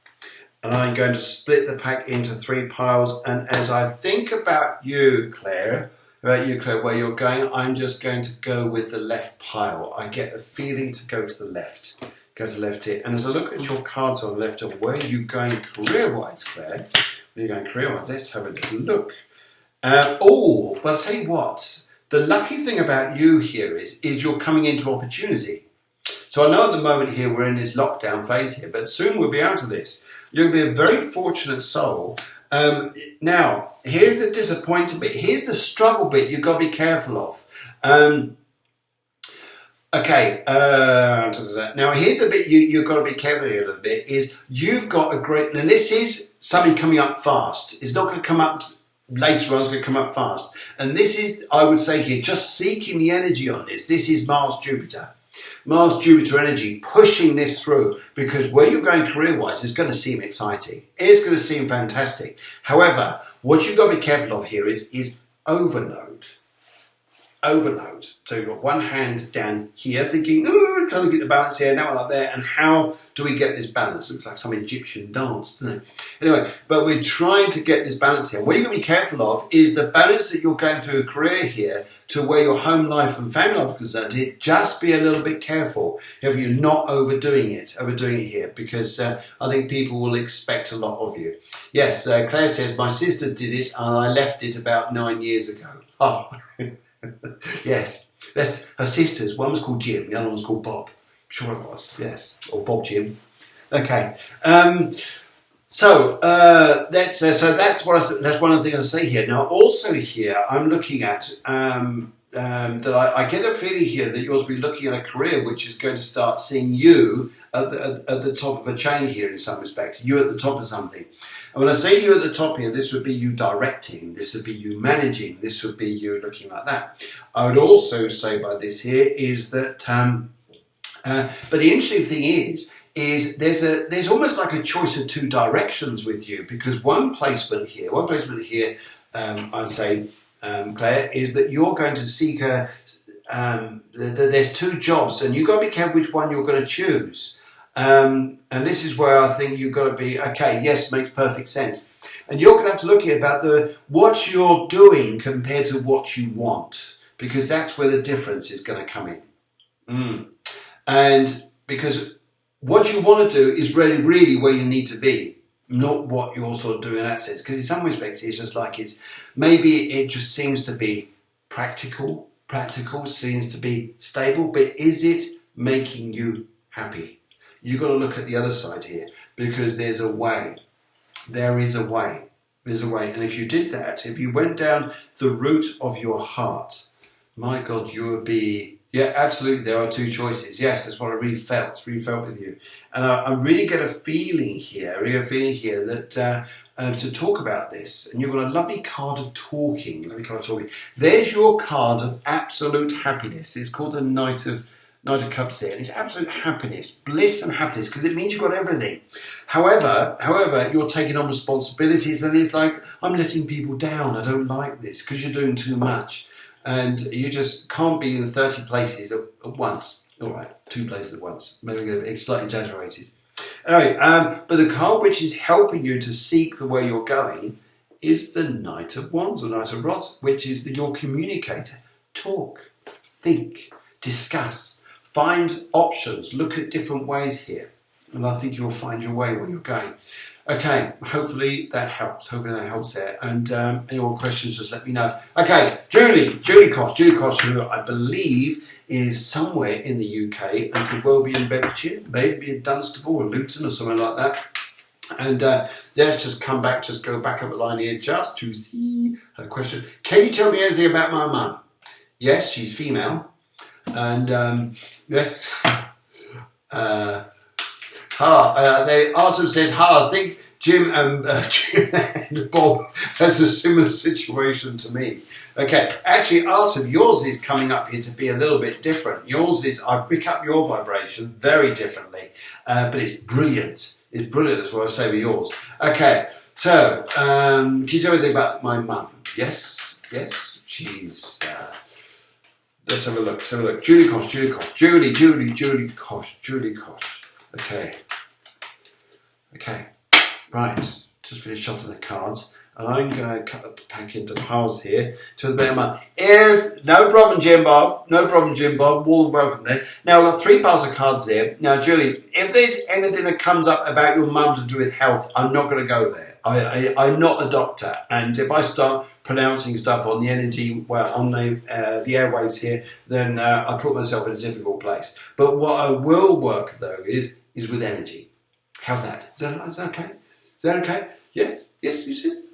And I'm going to split the pack into 3 piles. And as I think about you, Claire, where you're going, I'm just going to go with the left pile. I get a feeling to go to the left. Go to the left here. And as I look at your cards on the left, of where are you going career-wise, Claire? Where are you going career-wise? Let's have a little look. But I'll tell you what. The lucky thing about you here is you're coming into opportunity. So I know at the moment here we're in this lockdown phase here, but soon we'll be out of this. You'll be a very fortunate soul. Now, here's the disappointing bit. Here's the struggle bit you've got to be careful of. Okay, now here's a bit you've got to be careful here a little bit, is you've got a great, and this is something coming up fast. It's not going to come up later on, it's going to come up fast. And this is, I would say here, just seeking the energy on this. This is Mars-Jupiter. Mars-Jupiter energy pushing this through, because where you're going career-wise is going to seem exciting. It's going to seem fantastic. However, what you've got to be careful of here is overload. Overload. So you've got one hand down here thinking, oh, trying to get the balance here, now like there, and how do we get this balance? Looks like some Egyptian dance, doesn't it? Anyway, but we're trying to get this balance here. What you've got to be careful of is the balance that you're going through a career here to where your home life and family life is concerned. Just be a little bit careful if you're not overdoing it here, because I think people will expect a lot of you. Yes, Claire says, my sister did it and I left it about 9 years ago. Oh. Yes, that's her sisters. One was called Jim, the other one was called Bob. I'm sure it was, yes, or Bob Jim. Okay, so that's what that's one of the things I say here. Now, also here, I'm looking at that I get a feeling here that you'll be looking at a career which is going to start seeing you at the top of a chain here in some respect. You at the top of something. And when I say you at the top here, this would be you directing, this would be you managing, this would be you looking like that. I would also say by this here is that, but the interesting thing is there's almost like a choice of two directions with you, because one placement here, I'd say, Claire, is that you're going to seek there's two jobs, and you've got to be careful which one you're going to choose. And this is where I think you've got to be, okay, yes, makes perfect sense. And you're going to have to look at about what you're doing compared to what you want, because that's where the difference is going to come in. And because what you want to do is really where you need to be, not what you're sort of doing in that sense. Because in some respects, it's just like maybe it just seems to be practical, seems to be stable, but is it making you happy? You've got to look at the other side here, because there's a way. There is a way. There's a way. And if you did that, if you went down the route of your heart, my God, you would be, yeah, absolutely, there are two choices. Yes, that's what I really felt with you. And I really get a feeling here that to talk about this, and you've got a lovely card of talking. There's your card of absolute happiness. It's called the Knight of Cups here, and it's absolute happiness, bliss and happiness, because it means you've got everything. However, you're taking on responsibilities, and it's like, I'm letting people down. I don't like this because you're doing too much, and you just can't be in 30 places at once. All right, 2 places at once. Maybe it's slightly exaggerated. Anyway, but the card which is helping you to seek the way you're going is the Knight of Wands or Knight of Rods, which is your communicator. Talk, think, discuss. Find options, look at different ways here, and I think you'll find your way where you're going. Okay, hopefully that helps. There. And any more questions, just let me know. Okay, Julie Kosh, who I believe is somewhere in the UK and could well be in Bedfordshire, maybe in Dunstable or Luton or somewhere like that. And let's just go back up a line here just to see her question. Can you tell me anything about my mum? Yes, she's female. And yes, the Artem says, I think Jim and Bob has a similar situation to me. Okay, actually, Artem, yours is coming up here to be a little bit different. Yours is, I pick up your vibration very differently, but it's brilliant. It's brilliant, that's what I say with yours. Okay, so can you tell me anything about my mum? Yes, she's. Let's have a look. Julie Kosh. Okay. Right. Just finished off with the cards. And I'm going to cut the pack into piles here to the better month. No problem, Jim Bob. More than welcome there. Now, I've got 3 piles of cards there. Now, Julie, if there's anything that comes up about your mum to do with health, I'm not going to go there. I'm not a doctor. And if I start pronouncing stuff on the energy, on the airwaves here, then I put myself in a difficult place. But what I will work, though, is with energy. How's that? Is that okay? Is that okay? Yes.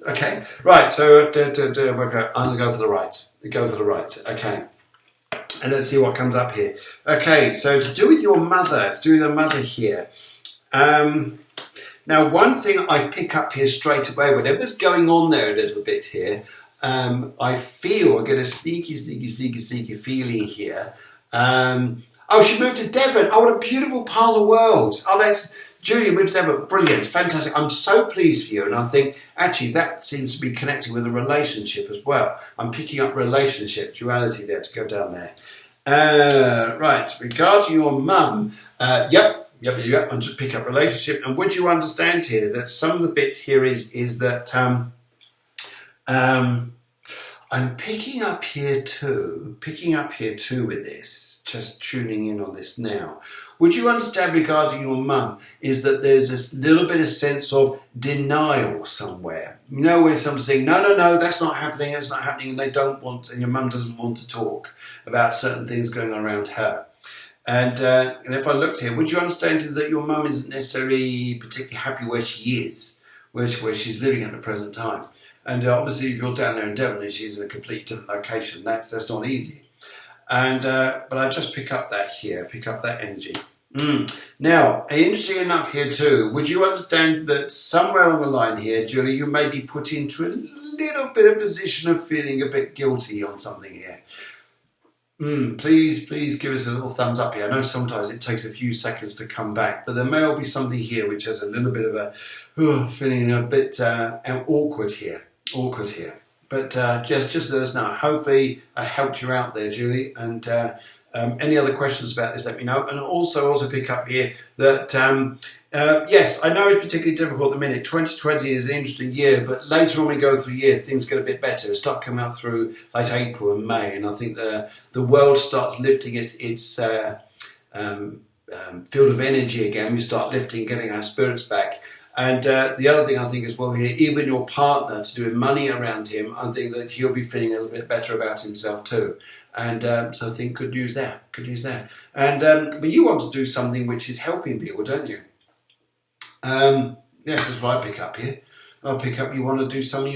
Okay. Right. So I'm going to go for the right. Okay. And let's see what comes up here. Okay, so to do with your mother, to do with the mother here. Now, one thing I pick up here straight away, whatever's going on there a little bit here, I get a sneaky feeling here. Oh, she moved to Devon. Oh, what a beautiful part of the world. Oh, that's Julia moved to Devon. Brilliant, fantastic. I'm so pleased for you. And I think actually that seems to be connected with a relationship as well. I'm picking up relationship duality there to go down there. Right, regarding your mum, yep. I'm just pick up relationship. And would you understand here that some of the bits here is that I'm picking up here too with this, just tuning in on this now. Would you understand regarding your mum is that there's this little bit of sense of denial somewhere? You know, where someone's saying, no, that's not happening, and they don't want, and your mum doesn't want to talk about certain things going on around her. And if I looked here, would you understand that your mum isn't necessarily particularly happy where she is, where she's living at the present time? And obviously, if you're down there in Devon and she's in a completely different location, that's not easy. And but I just pick up that here, pick up that energy. Now, interesting enough here too, would you understand that somewhere on the line here, Julie, you may be put into a little bit of position of feeling a bit guilty on something here? Please give us a little thumbs up here. I know sometimes it takes a few seconds to come back, but there may well be something here which has a little bit of a feeling a bit awkward here. But just let us know. Hopefully I helped you out there, Julie. And any other questions about this, let me know. And also pick up here that, yes, I know it's particularly difficult at the minute. 2020 is an interesting year, but later on we go through the year, things get a bit better. It'll start coming out through late April and May. And I think the world starts lifting its field of energy again. We start lifting, getting our spirits back. And the other thing I think as well here, even your partner, to do with money around him, I think that he'll be feeling a little bit better about himself too. And so I think good news there. And but you want to do something which is helping people, don't you? Yes, that's what I pick up here. I'll pick up you want to do something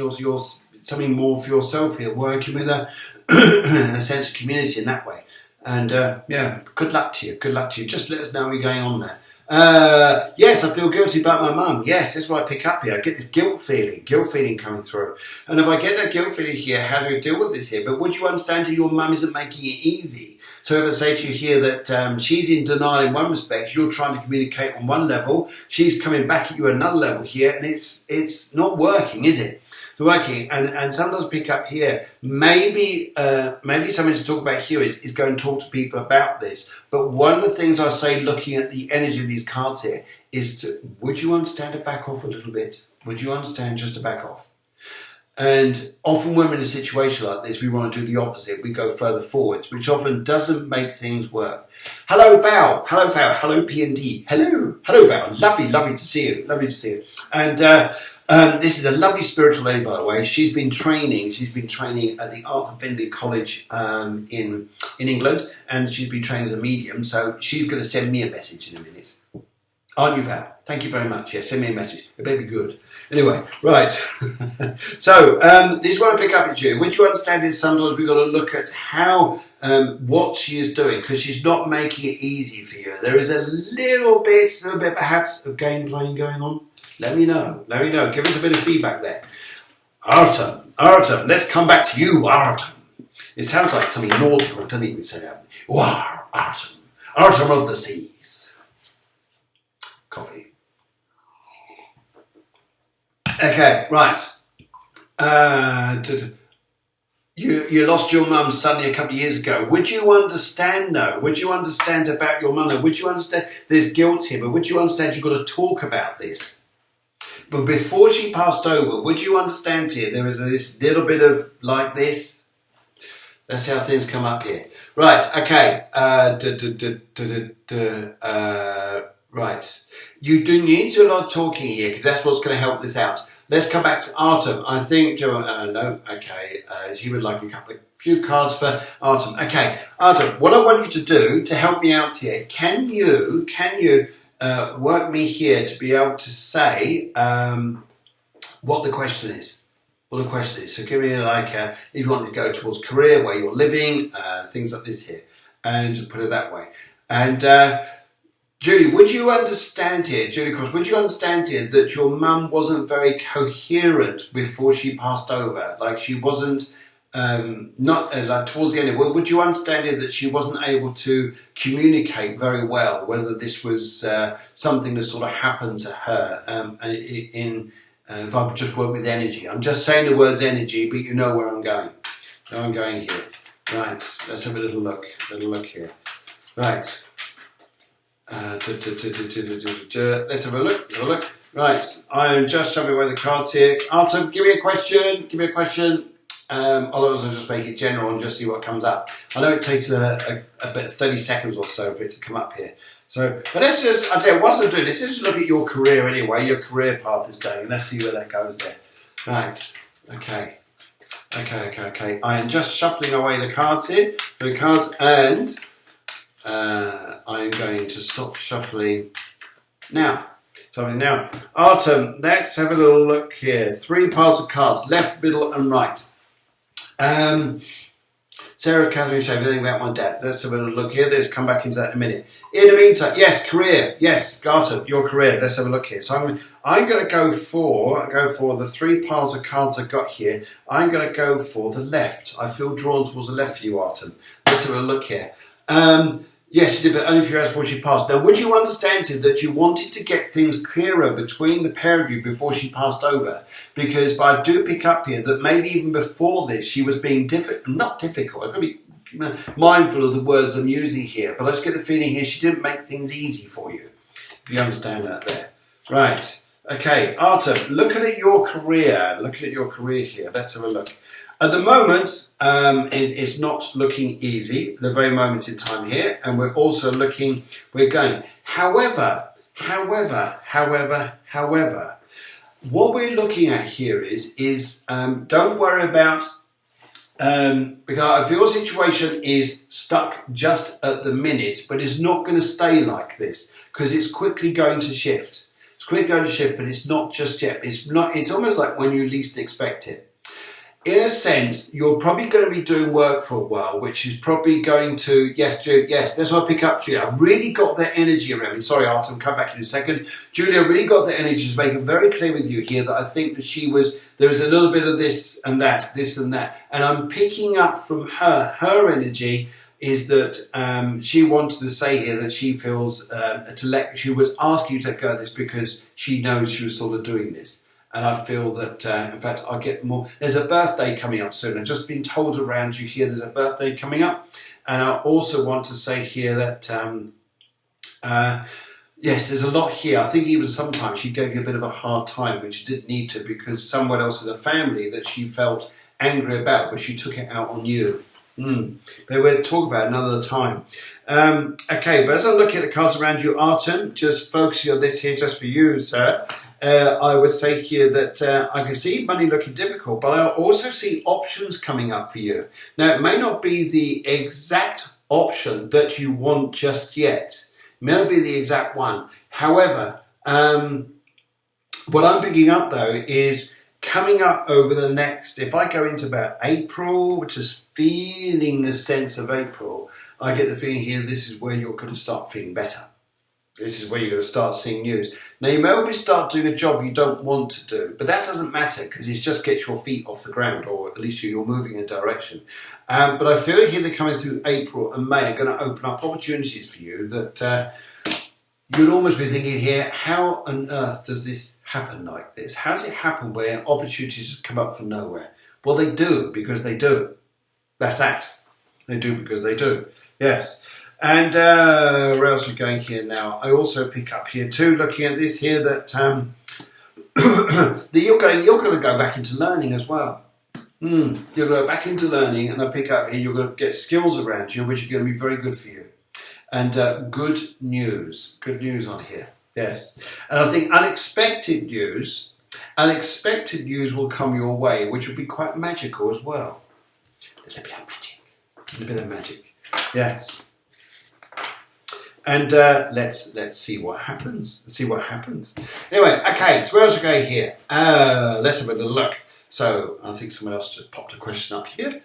something more for yourself here, working with a sense of community in that way. And good luck to you. Just let us know what's going on there. Yes, I feel guilty about my mum. Yes, that's what I pick up here. I get this guilt feeling coming through. And if I get that guilt feeling here, how do you deal with this here? But would you understand that your mum isn't making it easy? So if I say to you here that she's in denial in one respect, you're trying to communicate on one level, she's coming back at you at another level here, and it's not working, is it? Working, and sometimes pick up here, maybe something to talk about here is go and talk to people about this. But one of the things I say, looking at the energy of these cards here, is would you understand to back off a little bit? Would you understand just to back off? And often when we're in a situation like this, we want to do the opposite. We go further forwards, which often doesn't make things work. Hello, Val. Hello, P&D. Hello, Val. Lovely to see you. And this is a lovely spiritual lady, by the way. She's been training at the Arthur Findlay College in England, and she's been trained as a medium. So she's going to send me a message in a minute. Aren't you, Val? Thank you very much. Yeah, send me a message. It better be good. Anyway, right. So this is what I pick up at you. Would you understand is sometimes we've got to look at how what she is doing, because she's not making it easy for you. There is a little bit perhaps of game playing going on. Let me know. Give us a bit of feedback there. Artem, let's come back to you, Artem. It sounds like something nautical, doesn't it? We say that. Artem of the seas. Coffee. Okay, right. You lost your mum suddenly a couple of years ago. Would you understand though? Would you understand about your mum? Would you understand there's guilt here, but would you understand you've got to talk about this? But before she passed over, would you understand here there was this little bit of like this? That's how things come up here. Right, okay. Right. You do need to do a lot of talking here because that's what's going to help this out. Let's come back to Artem. I think, no, okay. She would like few cards for Artem. Okay, Artem, what I want you to do to help me out here, can you work me here to be able to say what the question is? What the question is. So give me if you want to go towards career, where you're living, things like this here. and put it that way. And Julie, would you understand here, Julie Cross, would you understand here that your mum wasn't very coherent before she passed over? Like she wasn't, like towards the end, would you understand here that she wasn't able to communicate very well, whether this was something that sort of happened to her if I just work with energy? I'm just saying the words energy, but you know where I'm going. Where I'm going here. Right, let's have a little look here. Right. Let's have a look. Right, I'm just showing away the cards here. Artem, give me a question. Otherwise I'll just make it general and just see what comes up. I know it takes a bit 30 seconds or so for it to come up here. So, but let's just, I'll tell you, whilst I'm doing this, let's just look at your career anyway. Your career path is going. Let's see where that goes there. Right, okay. I am just shuffling away the cards here. And I'm going to stop shuffling now. Artem, let's have a little look here. 3 piles of cards, left, middle, and right. Sarah, Catherine, Shave, everything about my dad. Let's have a little look here. Let's come back into that in a minute. In the meantime, yes, career. Yes, Artem, your career. Let's have a look here. So I'm going to go for the 3 piles of cards I've got here. I'm going to go for the left. I feel drawn towards the left for you, Artem. Let's have a look here. Yes, she did, but only a few hours before she passed. Now, would you understand it that you wanted to get things clearer between the pair of you before she passed over? Because I do pick up here that maybe even before this, she was being not difficult. I've got to be mindful of the words I'm using here, but I just get the feeling here she didn't make things easy for you. If you understand that there. Right. Okay, Artem, looking at your career. Here. Let's have a look. At the moment, it's not looking easy, the very moment in time here, and we're also we're going. However, what we're looking at here is don't worry about, because if your situation is stuck just at the minute, but it's not going to stay like this, because it's quickly going to shift. But it's not just yet. It's almost like when you least expect it. In a sense, you're probably going to be doing work for a while, which is probably going to, yes, that's what I pick up, Julia. I really got that energy around me. Sorry, Artem, come back in a second. Julia, I really got the energy to make it very clear with you here that I think that there was a little bit of this and that. And I'm picking up from her energy is that she wanted to say here that she feels she was asking you to let go of this because she knows she was sort of doing this. And I feel that, in fact, I'll get more. There's a birthday coming up soon. I've just been told around you here there's a birthday coming up. And I also want to say here that, yes, there's a lot here. I think even sometimes she gave you a bit of a hard time, which she didn't need to, because someone else in the family that she felt angry about, but she took it out on you. But we'll talk about it another time. Okay, but as I look at the cards around you, Artem, just focusing on this here just for you, sir. I would say here that I can see money looking difficult, but I also see options coming up for you. Now, it may not be the exact option that you want just yet. It may not be the exact one. However, what I'm picking up, though, is coming up over the next, if I go into about April, which is feeling the sense of April, I get the feeling here this is where you're going to start feeling better. This is where you're going to start seeing news. Now, you may well start doing a job you don't want to do, but that doesn't matter because it just gets your feet off the ground, or at least you're moving in a direction. But I feel here they're coming through April and May are going to open up opportunities for you that you'd almost be thinking here, how on earth does this happen like this? How does it happen where opportunities come up from nowhere? Well, they do because they do. That's that. They do because they do. Yes. And where else are we going here now? I also pick up here too, looking at this here, that that you're going to go back into learning as well. You're going to go back into learning, and I pick up here you're going to get skills around you, which are going to be very good for you. And good news on here. Yes. And I think unexpected news will come your way, which will be quite magical as well. A little bit of magic. Yes. And let's see what happens. Anyway, okay, so where else are we going here? Let's have a little look. So I think someone else just popped a question up here.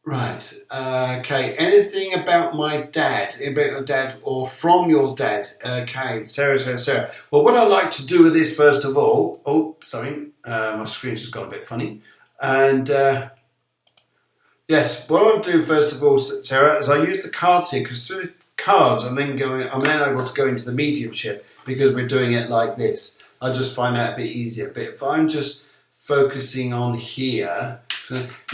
Right. Okay. Anything about my dad? About your dad or from your dad? Okay. Sarah. Well, what I'd like to do with this first of all. Oh, sorry. My screen's just got a bit funny. And yes, what I'll do first of all, Sarah, is I use the cards here because through the cards I'm then able to go into the mediumship because we're doing it like this. I just find that a bit easier. But if I'm just focusing on here.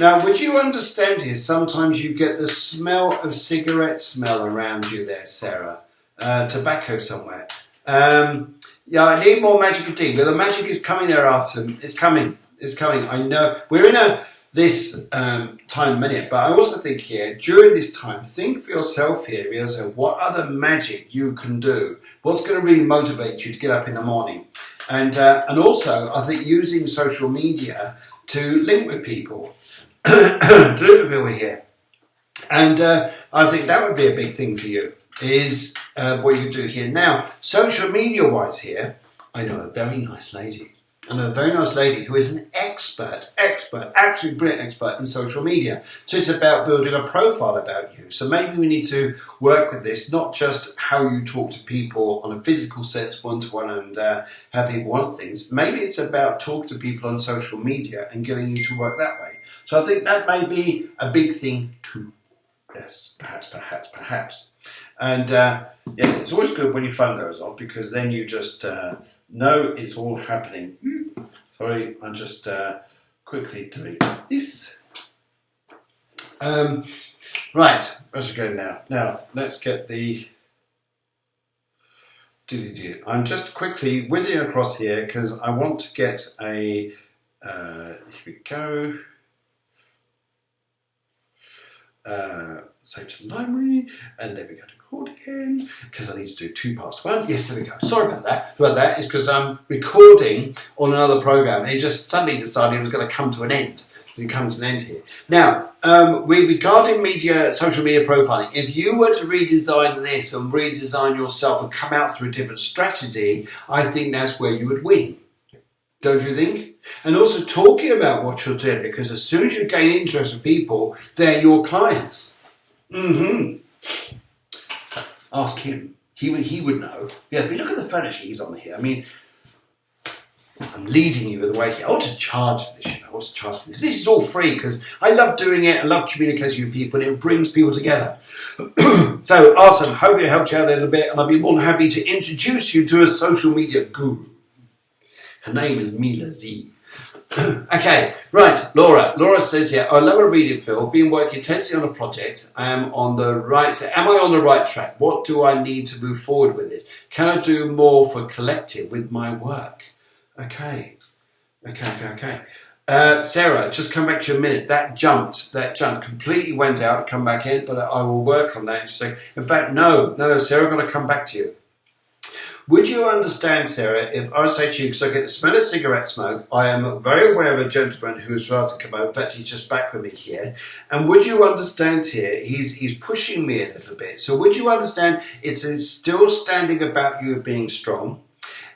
Now, would you understand here, sometimes you get the smell of cigarette smell around you there, Sarah. Tobacco somewhere. Yeah, I need more magic indeed. But the magic is coming there, Artem. It's coming. I know. We're in this time minute, but I also think here, during this time, think for yourself here, as what other magic you can do. What's going to really motivate you to get up in the morning? And also, I think using social media to link with people, to link with people here. And I think that would be a big thing for you, is what you could do here. Now, social media-wise here, I know a very nice lady. Who is an expert, absolutely brilliant expert in social media. So it's about building a profile about you. So maybe we need to work with this, not just how you talk to people on a physical sense, one-to-one, and how people want things. Maybe it's about talking to people on social media and getting you to work that way. So I think that may be a big thing too. Yes, perhaps. And yes, it's always good when your phone goes off because then you just... no, it's all happening. Sorry, I'm just quickly doing this. Right, where's it going now? Now, let's get the... I'm just quickly whizzing across here because I want to get a... here we go. Save to library, and there we go. Again, because I need to do 2 parts. Well, yes, there we go. Sorry about that. It's because I'm recording on another program, and it just suddenly decided it was going to come to an end. It comes to an end here. Now, regarding social media profiling, if you were to redesign this and redesign yourself and come out through a different strategy, I think that's where you would win. Don't you think? And also talking about what you're doing, because as soon as you gain interest with people, they're your clients. Ask him. He would know. Yeah, but look at the furniture he's on here. I mean, I'm leading you the way here. I want to charge for this. This is all free because I love doing it. I love communicating with people and it brings people together. So, Artem, hopefully I helped you out a little bit and I'll be more than happy to introduce you to a social media guru. Her name is Mila Z. Okay, right, Laura. Laura says here, I love a reading, Phil. Been working intensely on a project. Am I on the right track? What do I need to move forward with it? Can I do more for collective with my work? Okay. Sarah, just come back to you a minute. That jumped completely went out, come back in, but I will work on that. In fact, no, Sarah, I'm going to come back to you. Would you understand, Sarah, if I say to you, because I get the smell of cigarette smoke, I am very aware of a gentleman who is rather to come over. In fact, he's just back with me here. And would you understand here, he's pushing me a little bit. So would you understand it's still standing about you being strong?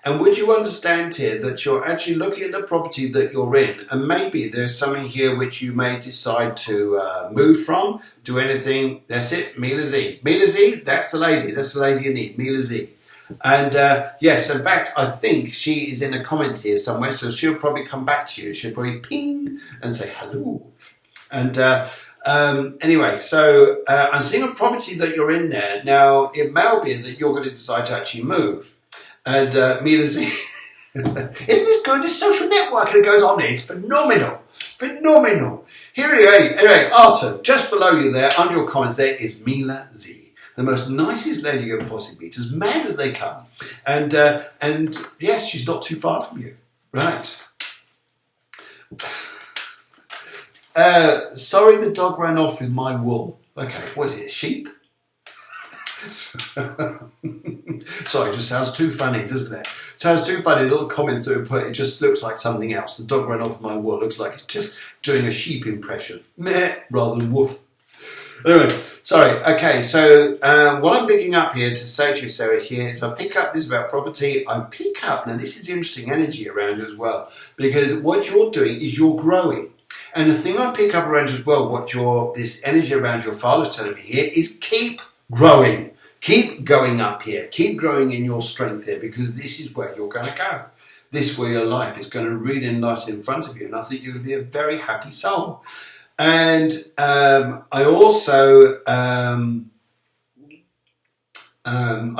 And would you understand here that you're actually looking at the property that you're in, and maybe there's something here which you may decide to move from, do anything. That's it, Mila Z. Mila Z, that's the lady you need, Mila Z. And yes, in fact, I think she is in the comments here somewhere, so she'll probably come back to you. She'll probably ping and say hello. And anyway, so I'm seeing a property that you're in there. Now, it may be that you're going to decide to actually move. And Mila Z, isn't this good? This social networking that goes on here, it's phenomenal. Here we go. Anyway, Artem, just below you there, under your comments there is Mila Z. The most nicest lady you can possibly meet, as mad as they come. And yes, she's not too far from you. Right. Sorry the dog ran off with my wool. Okay, what is it, a sheep? Sorry, it just sounds too funny, doesn't it? Sounds too funny, little comments that we put, it just looks like something else. The dog ran off with my wool, looks like it's just doing a sheep impression. Meh, rather than woof. Anyway, sorry. Okay, so what I'm picking up here to say to you, Sarah, here is I pick up, this is about property, I pick up, now this is interesting energy around you as well, because what you're doing is you're growing. And the thing I pick up around as well, what this energy around your father's telling me here is keep growing. Keep going up here. Keep growing in your strength here, because this is where you're going to go. This is where your life is going to really enlighten in front of you. And I think you're going to be a very happy soul. And I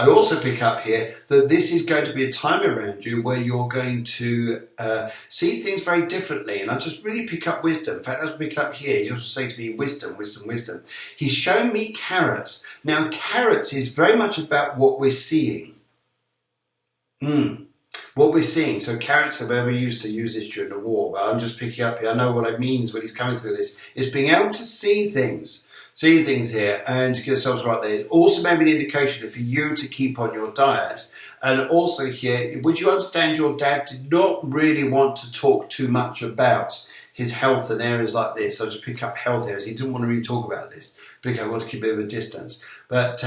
also pick up here that this is going to be a time around you where you're going to see things very differently. And I just really pick up wisdom. In fact, as we pick up here, you also say to me, wisdom, wisdom, wisdom. He's shown me carrots. Now, carrots is very much about what we're seeing. What we're seeing. So carrots, we used to use this during the war, but I'm just picking up here. I know what it means when he's coming through this, is being able to see things here and get yourselves right there. Also maybe an indication for you to keep on your diet. And also here, would you understand your dad did not really want to talk too much about his health and areas like this. So just pick up health areas. He didn't want to really talk about this because I want to keep a bit of a distance. But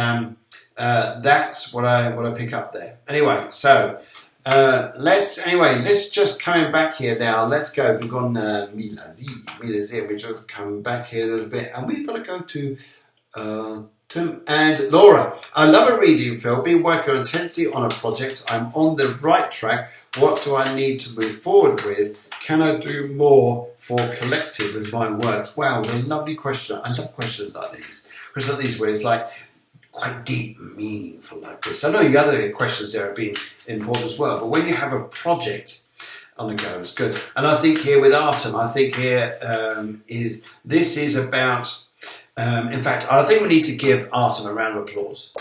that's what I pick up there. Anyway, so let's just coming back here now. Let's go. We've gone Milazi. We're just coming back here a little bit, and we've got to go to Tim and Laura. I love a reading, Phil. Been working intensely on a project. I'm on the right track. What do I need to move forward with? Can I do more for collective with my work? Wow, what a lovely question. I love questions like these. Questions like these where it's like quite deep and meaningful like this. I know the other questions there have been important as well, but when you have a project on the go, it's good. And I think here with Artem, I think here this is about, in fact, I think we need to give Artem a round of applause.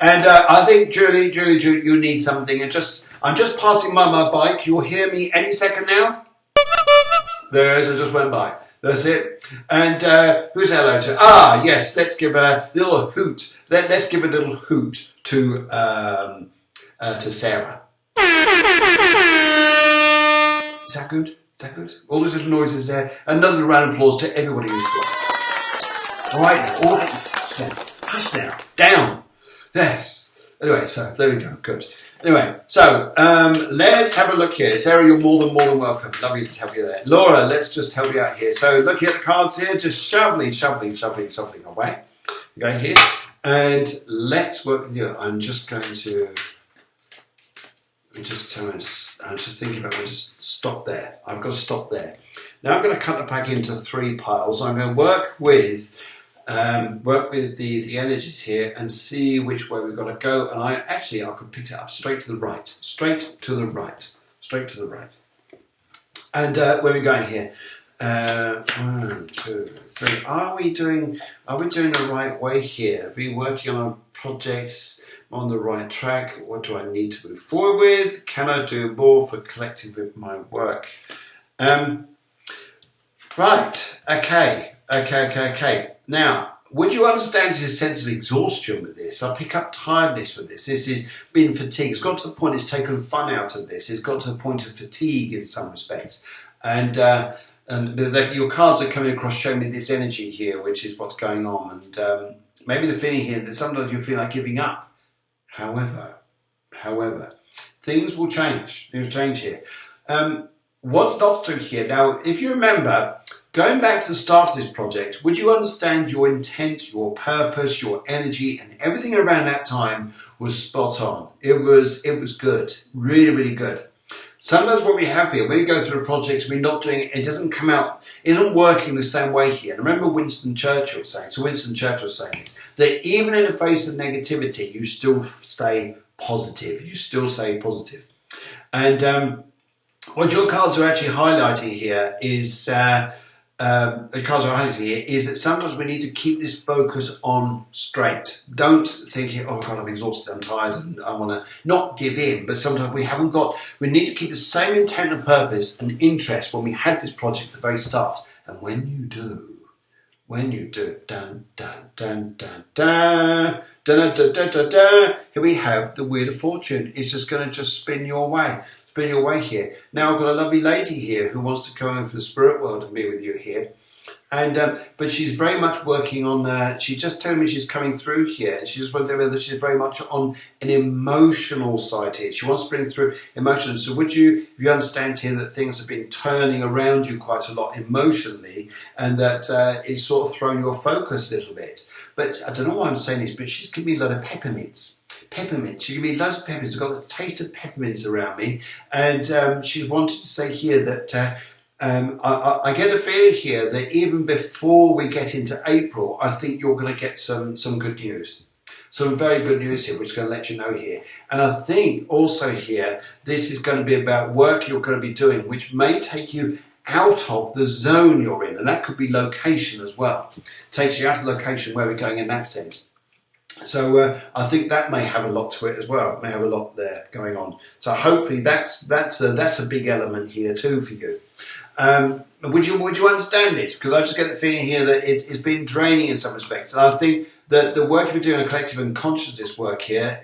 And I think, Julie, you need something. And I'm just passing by my bike. You'll hear me any second now. There it is, I just went by. That's it. And who's hello to? Yes, let's give a little hoot. Let's give a little hoot to Sarah. Is that good? Is that good? All those little noises there. Another round of applause to everybody who's here. All right, hush now, down. Yes. Anyway, so there we go. Good. Anyway, so let's have a look here. Sarah, you're more than welcome. Lovely to have you there. Laura, let's just help you out here. So looking at the cards here, just shoveling away. Go here, and let's work with you. I'm just thinking about. We'll just stop there. I've got to stop there. Now I'm going to cut the pack into 3 piles. I'm going to work with the energies here and see which way we've got to go. And I could pick it up straight to the right. And where are we going here? 1, 2, 3. Are we doing the right way here? Are we working on projects on the right track? What do I need to move forward with? Can I do more for collective with my work? Right. Okay. Now, would you understand his sense of exhaustion with this? I pick up tiredness with this. This is being fatigued. It's got to the point it's taken fun out of this. It's got to the point of fatigue in some respects. And your cards are coming across showing me this energy here, which is what's going on. And maybe the feeling here that sometimes you feel like giving up. However, things will change. Things will change here. What's not to here? Now, if you remember, going back to the start of this project, would you understand your intent, your purpose, your energy, and everything around that time was spot on. It was good, really, really good. Sometimes what we have here, when we go through a project, we're not doing it doesn't come out, it isn't working the same way here. And remember Winston Churchill saying this, that even in the face of negativity, you still stay positive. And what your cards are actually highlighting here is that sometimes we need to keep this focus on straight. Don't think, oh God, I'm exhausted, I'm tired, and I want to not give in. But sometimes we need to keep the same intent and purpose and interest when we had this project at the very start. And when you do, dun, dun, dun, dun, dun, dun, dun, dun, dun, dun, here we have the Wheel of Fortune. It's just going to spin your way. Spin your way here. Now I've got a lovely lady here who wants to come in from the spirit world and be with you here. And but she's very much working on. She just told me she's coming through here, and she just wanted to know that she's very much on an emotional side here. She wants to bring through emotions. So would you, if you understand here that things have been turning around you quite a lot emotionally, and that it's sort of thrown your focus a little bit. But I don't know why I'm saying this, but she's given me a lot of peppermints. Peppermint. She gave me loads of peppermints. I've got the taste of peppermints around me, and she wanted to say here that. I get a feeling here that even before we get into April, I think you're going to get some good news. Some very good news here, which is going to let you know here. And I think also here, this is going to be about work you're going to be doing, which may take you out of the zone you're in. And that could be location as well. Takes you out of location where we're going in that sense. So I think that may have a lot to it as well. It may have a lot there going on. So hopefully that's a big element here too for you. Would you understand it? Because I just get the feeling here that it's been draining in some respects, and I think that the work we're doing, the collective and consciousness work here,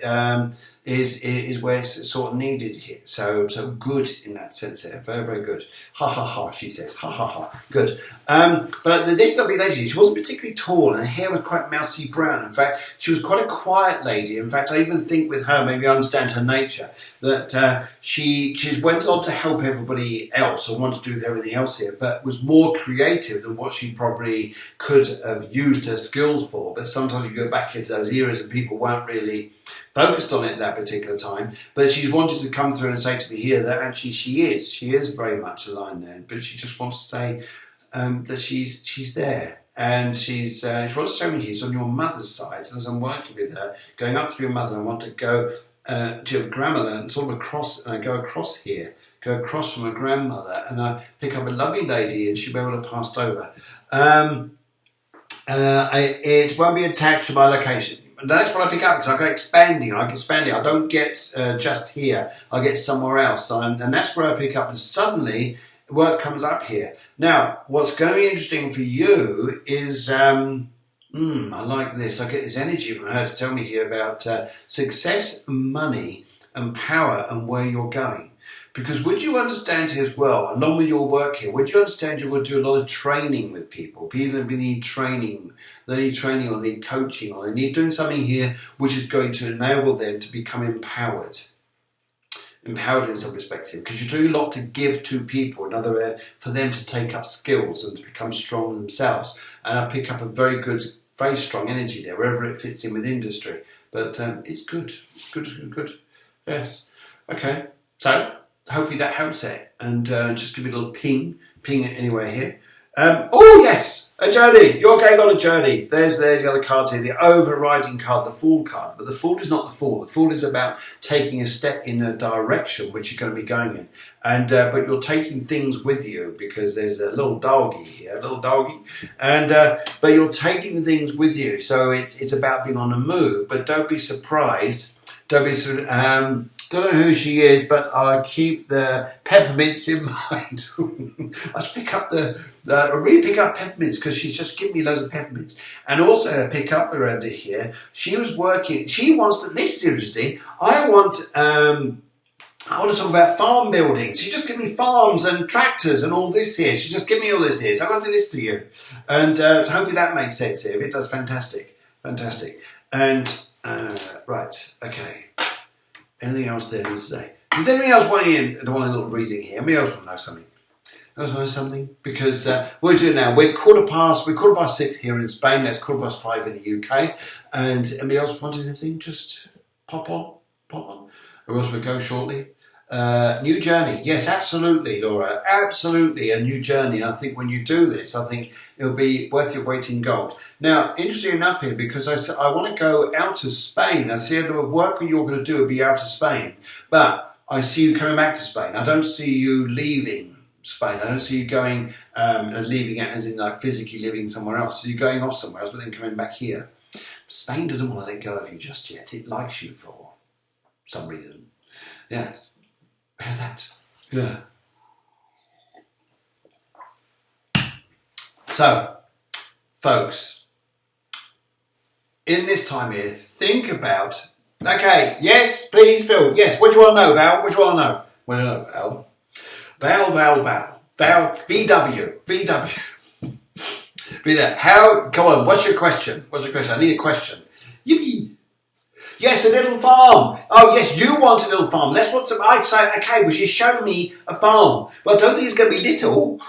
is where it's sort of needed here. So good in that sense here, very very good. Ha ha ha, she says. Ha ha ha, good. But this lovely lady, she wasn't particularly tall, and her hair was quite mousy brown. In fact, she was quite a quiet lady. In fact, I even think with her, maybe I understand her nature, that she went on to help everybody else or want to do with everything else here, but was more creative than what she probably could have used her skills for. But sometimes you go back into those eras and people weren't really focused on it at that particular time. But she wanted to come through and say to me here that actually she is very much aligned there, but she just wants to say that she's there. And she wants to show me she's on your mother's side, and as I'm working with her, going up through your mother, I want to go to your grandmother and sort of across, and I go across here, go across from her grandmother, and I pick up a lovely lady, and she'll be able to pass over. It won't be attached to my location. And that's what I pick up, because I go expanding. I don't get just here. I get somewhere else, and that's where I pick up. And suddenly, work comes up here. Now, what's going to be interesting for you is, I like this. I get this energy from her to tell me here about success, money, and power, and where you're going. Because would you understand here as well, along with your work here, would you understand you're going to do a lot of training with people? People that need training, or need coaching, or they need doing something here which is going to enable them to become empowered. Empowered in some perspective, because you're doing a lot to give to people, in other words, for them to take up skills and to become strong themselves. And I pick up a very good, very strong energy there, wherever it fits in with industry. But it's good. It's good. Yes. Okay. So hopefully that helps it. And just give me a little ping anywhere here. Oh yes, a journey. You're going on a journey. There's the other card here, the overriding card, the Fool card. But the Fool is not the Fool. The Fool is about taking a step in a direction which you're going to be going in. And but you're taking things with you, because there's a little doggy here, and but you're taking things with you. So it's about being on the move. But don't be surprised. Don't be don't know who she is, but I keep the peppermints in mind. I just pick up I really pick up peppermints, because she's just giving me loads of peppermints. And also I pick up around here, she was working, she wants to, this is interesting, I want to talk about farm building. She just give me farms and tractors and all this here. She just give me all this here. So I'm going to do this to you. And hopefully that makes sense here. If it does, fantastic. And, right, okay. Anything else there to say? Does anybody else want a little reading here? Anybody else want to know something? Because we're doing now. We're quarter past 6 here in Spain. That's 5:15 in the UK. And anybody else want anything? Just pop on. Or else we'll go shortly. New journey. Yes, absolutely, Laura. Absolutely, a new journey. And I think when you do this, I think it'll be worth your weight in gold. Now, interesting enough here, because I want to go out of Spain. I see the work you're going to do will be out of Spain. But I see you coming back to Spain. I don't see you leaving Spain. I don't see you going, leaving it as in like physically living somewhere else. So you're going off somewhere else, but then coming back here. Spain doesn't want to let go of you just yet. It likes you for some reason. Yes. How's that? Yeah. So, folks, in this time here, think about, okay, yes, please, Phil, yes, what do you want to know, Val? What do you want to know? What do you know, Val? Val. VW. Peter, how? Come on. What's your question? What's your question? I need a question. Yippee! Yes, a little farm. Oh, yes, you want a little farm. That's what I'd say. Okay, well, you show me a farm. Well, I don't think it's going to be little.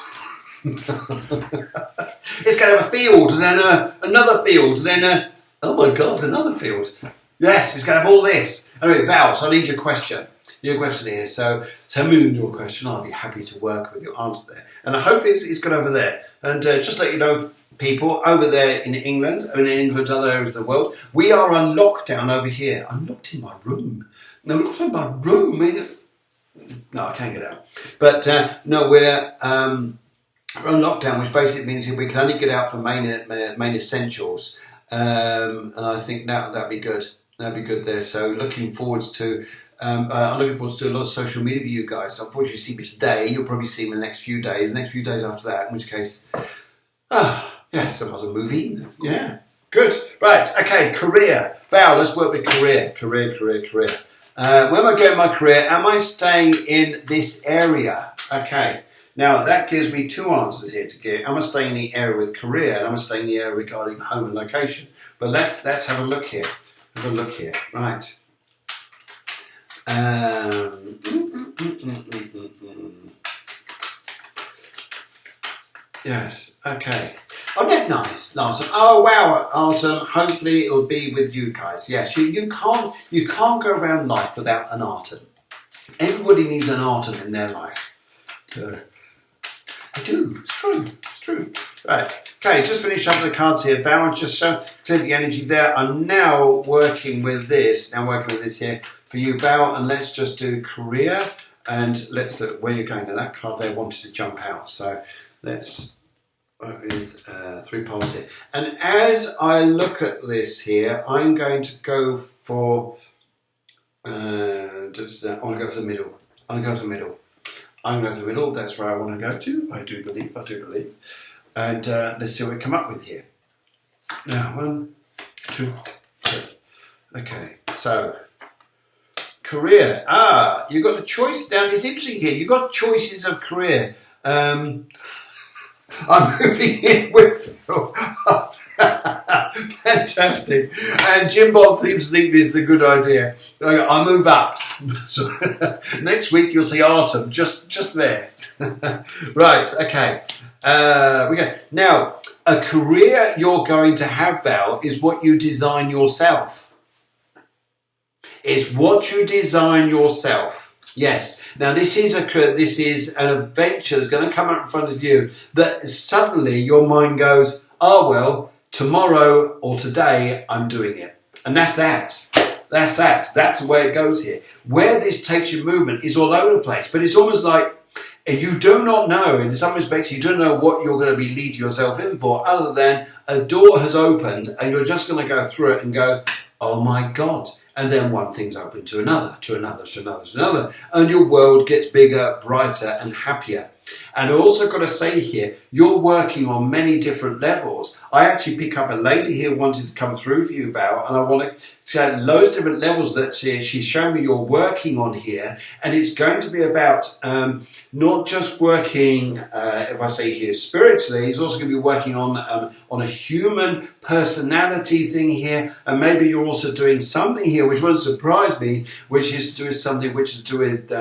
It's going to have a field, and then another field, and then oh my God, another field. Yes, it's going to have all this. Anyway, Val, so I need your question. Your question here. So tell me your question. I'll be happy to work with your answer there. And I hope it's good over there. And just let you know, people over there in England, and in England and other areas of the world, we are on lockdown over here. I'm locked in my room. No, not in my room. No, I can't get out. But no, we're on lockdown, which basically means that we can only get out for main essentials. And I think that'd be good. That'd be good there. So looking forward to. I'm looking forward to a lot of social media with you guys. So unfortunately, you see me today. You'll probably see me in the next few days. The next few days after that, in which case, yes, I was a movie. Yeah, good. Right. Okay. Career. Val, let's work with career. Career. Where am I going? My career? Am I staying in this area? Okay. Now that gives me two answers here to give. Am I staying in the area with career, and am I staying in the area regarding home and location? But let's have a look here. Have a look here. Right. Yes, okay. Oh, that's nice, awesome. Oh, wow, awesome. Hopefully it'll be with you guys. Yes, you can't go around life without an atom. Everybody needs an atom in their life. I do, it's true. Right, okay, just finish up the cards here. Val, just clear the energy there. I'm now working with this here for you, Val, and let's just do career, and let's look where you're going. Now that card there wanted to jump out, so let's work with 3 piles here. And as I look at this here, I'm going to go for, I want to go for the middle. I'm going to go for the middle, that's where I want to go to, I do believe. And let's see what we come up with here. Now, 1, 2, 3. Okay, so career. You got the choice down. It's interesting here. You got choices of career. I'm moving in with Phil. Fantastic. And Jim Bob seems to think this is a good idea. I move up. So next week you'll see Artem just there. Right. Okay. We go. Now, a career you're going to have, Val, is what you design yourself. It's what you design yourself. Yes. Now this is an adventure that's going to come up in front of you that suddenly your mind goes, oh well, tomorrow or today I'm doing it, and that's that. That's the way it goes here. Where this takes your movement is all over the place, but it's almost like you do not know. In some respects, you don't know what you're going to be leading yourself in for, other than a door has opened and you're just going to go through it and go, oh my God. And then one thing's open to another, and your world gets bigger, brighter, and happier. And I also got to say here, you're working on many different levels. I actually pick up a lady here wanting to come through for you, Val, and I want to say loads of different levels that she's shown me you're working on here, and it's going to be about not just working, if I say here, spiritually. He's also going to be working on a human personality thing here, and maybe you're also doing something here which won't surprise me, which is to do with something which is to do with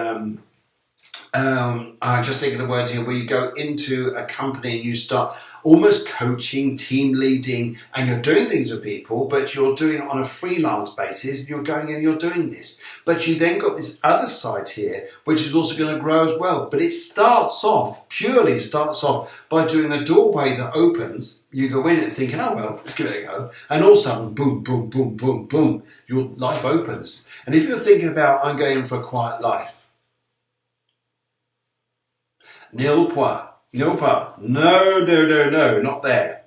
I just think of the word here, where you go into a company and you start almost coaching, team leading, and you're doing things with people, but you're doing it on a freelance basis, and you're going and you're doing this. But you then got this other side here, which is also going to grow as well. But it purely starts off by doing a doorway that opens. You go in and thinking, oh well, let's give it a go. And all of a sudden, boom, boom, boom, boom, boom, your life opens. And if you're thinking about, I'm going for a quiet life, nil point. No, not there.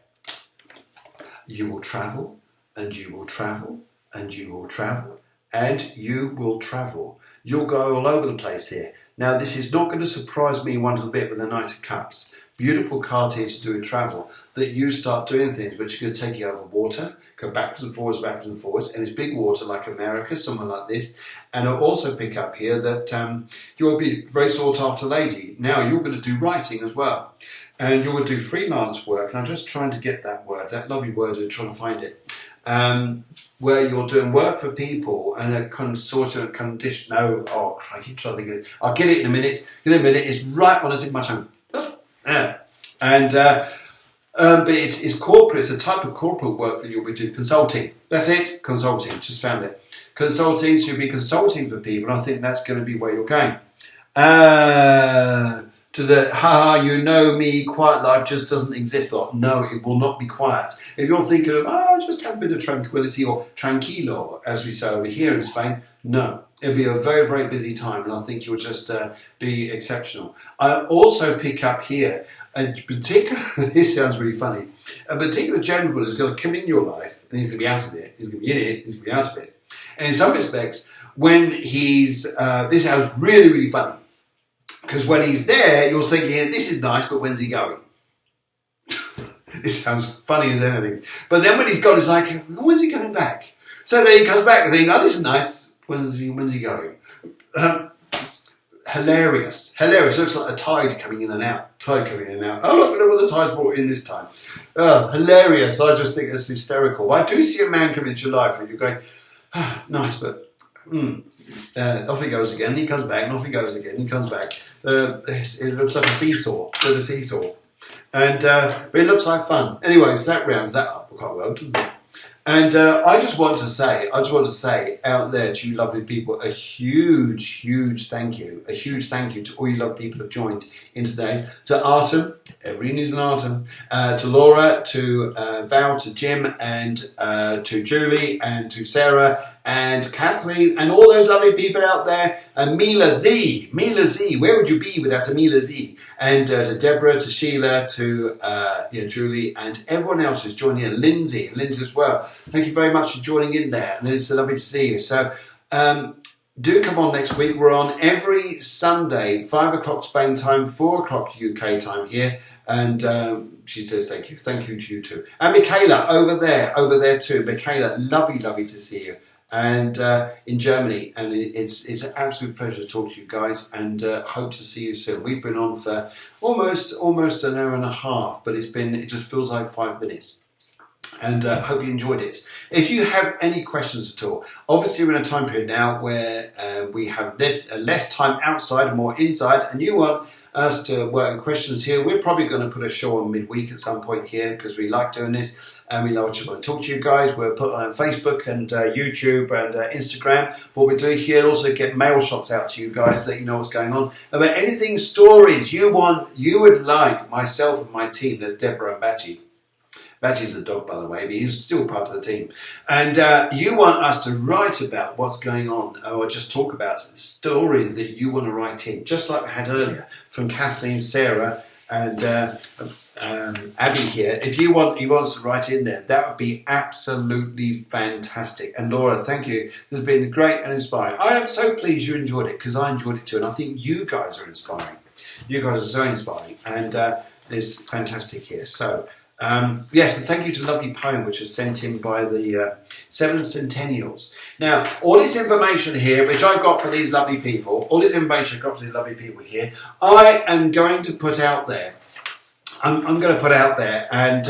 You will travel, and you will travel, and you will travel, and you will travel. You'll go all over the place here. Now, this is not going to surprise me one little bit with the Knight of Cups, beautiful card here to do with travel, that you start doing things which are going to take you over water, go backwards and forwards, and it's big water like America, somewhere like this. And I'll also pick up here that you'll be a very sought after lady. Now you're going to do writing as well. And you're going to do freelance work, and I'm just trying to get that word, that lovely word, and trying to find it. Where you're doing work for people and a consortium condition. No, oh crikey, try to think of it. I'll get it in a minute. It's right on the tip of my tongue. Yeah. And but it's corporate. It's a type of corporate work that you'll be doing. Consulting. That's it. Consulting. Just found it. Consulting. So you'll be consulting for people. And I think that's going to be where you're going. To the you know me, quiet life just doesn't exist. Or no, it will not be quiet. If you're thinking of just have a bit of tranquility or tranquilo, as we say over here in Spain, no, it'll be a very, very busy time, and I think you'll just be exceptional. I also pick up here a particular. This sounds really funny. A particular general is going to come in your life, and he's going to be out of it. He's going to be in it. He's going to be out of it. And in some respects, when he's this sounds really, really funny. Because when he's there, you're thinking, this is nice, but when's he going? This sounds funny as anything. But then when he's gone, it's like, when's he coming back? So then he comes back and thinks, this is nice. When's he going? Hilarious. Looks like a tide coming in and out. Oh, look what the tide's brought in this time. Hilarious. I just think it's hysterical. But I do see a man come into your life and you're going, nice, but... off he goes again, he comes back, and off he goes again, he comes back. It looks like a seesaw, and but it looks like fun. Anyways, that rounds that up quite well, doesn't it? And I just want to say out there to you lovely people, a huge thank you. A huge thank you to all you lovely people who have joined in today. To Artem, everybody needs an Artem. To Laura, to Val, to Jim, and to Julie, and to Sarah, and Kathleen, and all those lovely people out there. And Mila Z, where would you be without a Mila Z? And to Deborah, to Sheila, to Julie, and everyone else who's joined in. Lindsay as well. Thank you very much for joining in there, and it's lovely to see you. So do come on next week. We're on every Sunday, 5 o'clock Spain time, 4 o'clock UK time here. And she says thank you to you too. And Michaela over there too. Michaela, lovely to see you. And in Germany, and it's an absolute pleasure to talk to you guys, and hope to see you soon. We've been on for almost an hour and a half, but it just feels like 5 minutes. And hope you enjoyed it. If you have any questions at all, obviously we're in a time period now where we have less time outside and more inside, and you want us to work on questions here. We're probably going to put a show on midweek at some point here because we like doing this and we love to talk to you guys. We're put on Facebook and YouTube and Instagram. What we do here, also get mail shots out to you guys, let you know what's going on about anything, stories you would like myself and my team. There's Deborah and Badgie. Badgie's the dog, by the way, but he's still part of the team. And you want us to write about what's going on, or just talk about stories that you want to write in, just like I had earlier from Kathleen, Sarah, and Abby here. If you want us to write in there, that would be absolutely fantastic. And Laura, thank you. This has been great and inspiring. I am so pleased you enjoyed it, because I enjoyed it too, and I think you guys are inspiring. You guys are so inspiring, and it's fantastic here. So. Yes, and thank you to Lovely Poem, which was sent in by the 7 Centennials. Now, all this information here, which I've got for these lovely people, I am going to put out there. I'm going to put out there, and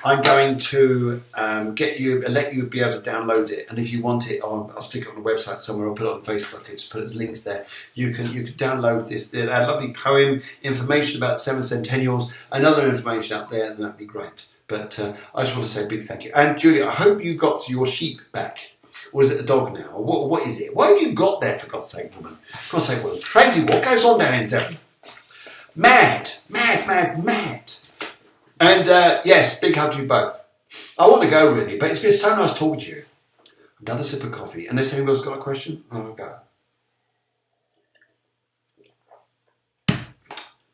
I'm going to let you be able to download it. And if you want it, I'll stick it on the website somewhere. I'll put it on Facebook. It's put as links there. You can download this lovely poem, information about 7 Centennials, and other information out there, and that'd be great. But I just want to say a big thank you. And Julia, I hope you got your sheep back. Or is it a dog now? Or what is it? What have you got there, for God's sake, woman? For God's sake, woman. Crazy. What goes on down in Devon? Mad. And yes, big hug to you both. I want to go really, but it's been so nice talking to you. Another sip of coffee. Unless anyone else got a question, I'll go.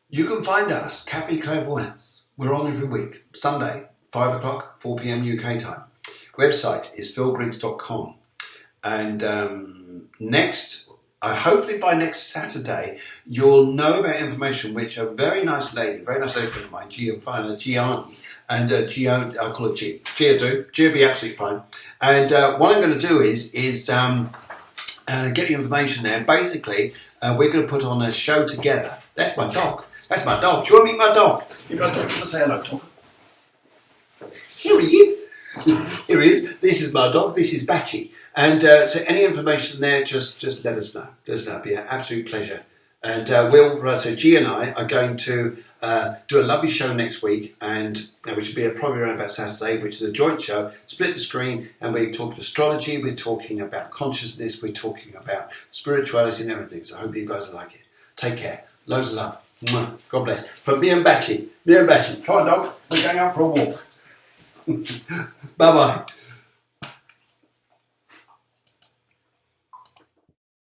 You can find us, Cafe Clairvoyance. We're on every week. Sunday, 5 o'clock, 4 p.m. UK time. Website is philgriggs.com. And next hopefully by next Saturday, you'll know about information which a very nice lady friend of mine, Gianni, and Gio, I'll call her Gia. Gia will be absolutely fine. And what I'm going to do is get the information there. Basically, we're going to put on a show together. That's my dog. That's my dog. Do you want to meet my dog? You got to say hello, dog. Here he is. Here he is. This is my dog. This is Batchy. And so any information there, just let us know. It'll be an absolute pleasure. And so G and I are going to do a lovely show next week, and which will be probably around about Saturday, which is a joint show, split the screen, and we're talking astrology, we're talking about consciousness, we're talking about spirituality and everything. So I hope you guys will like it. Take care. Loads of love. Mwah. God bless. From me and Batchy. Come on, dog. We're going out for a walk. Bye-bye.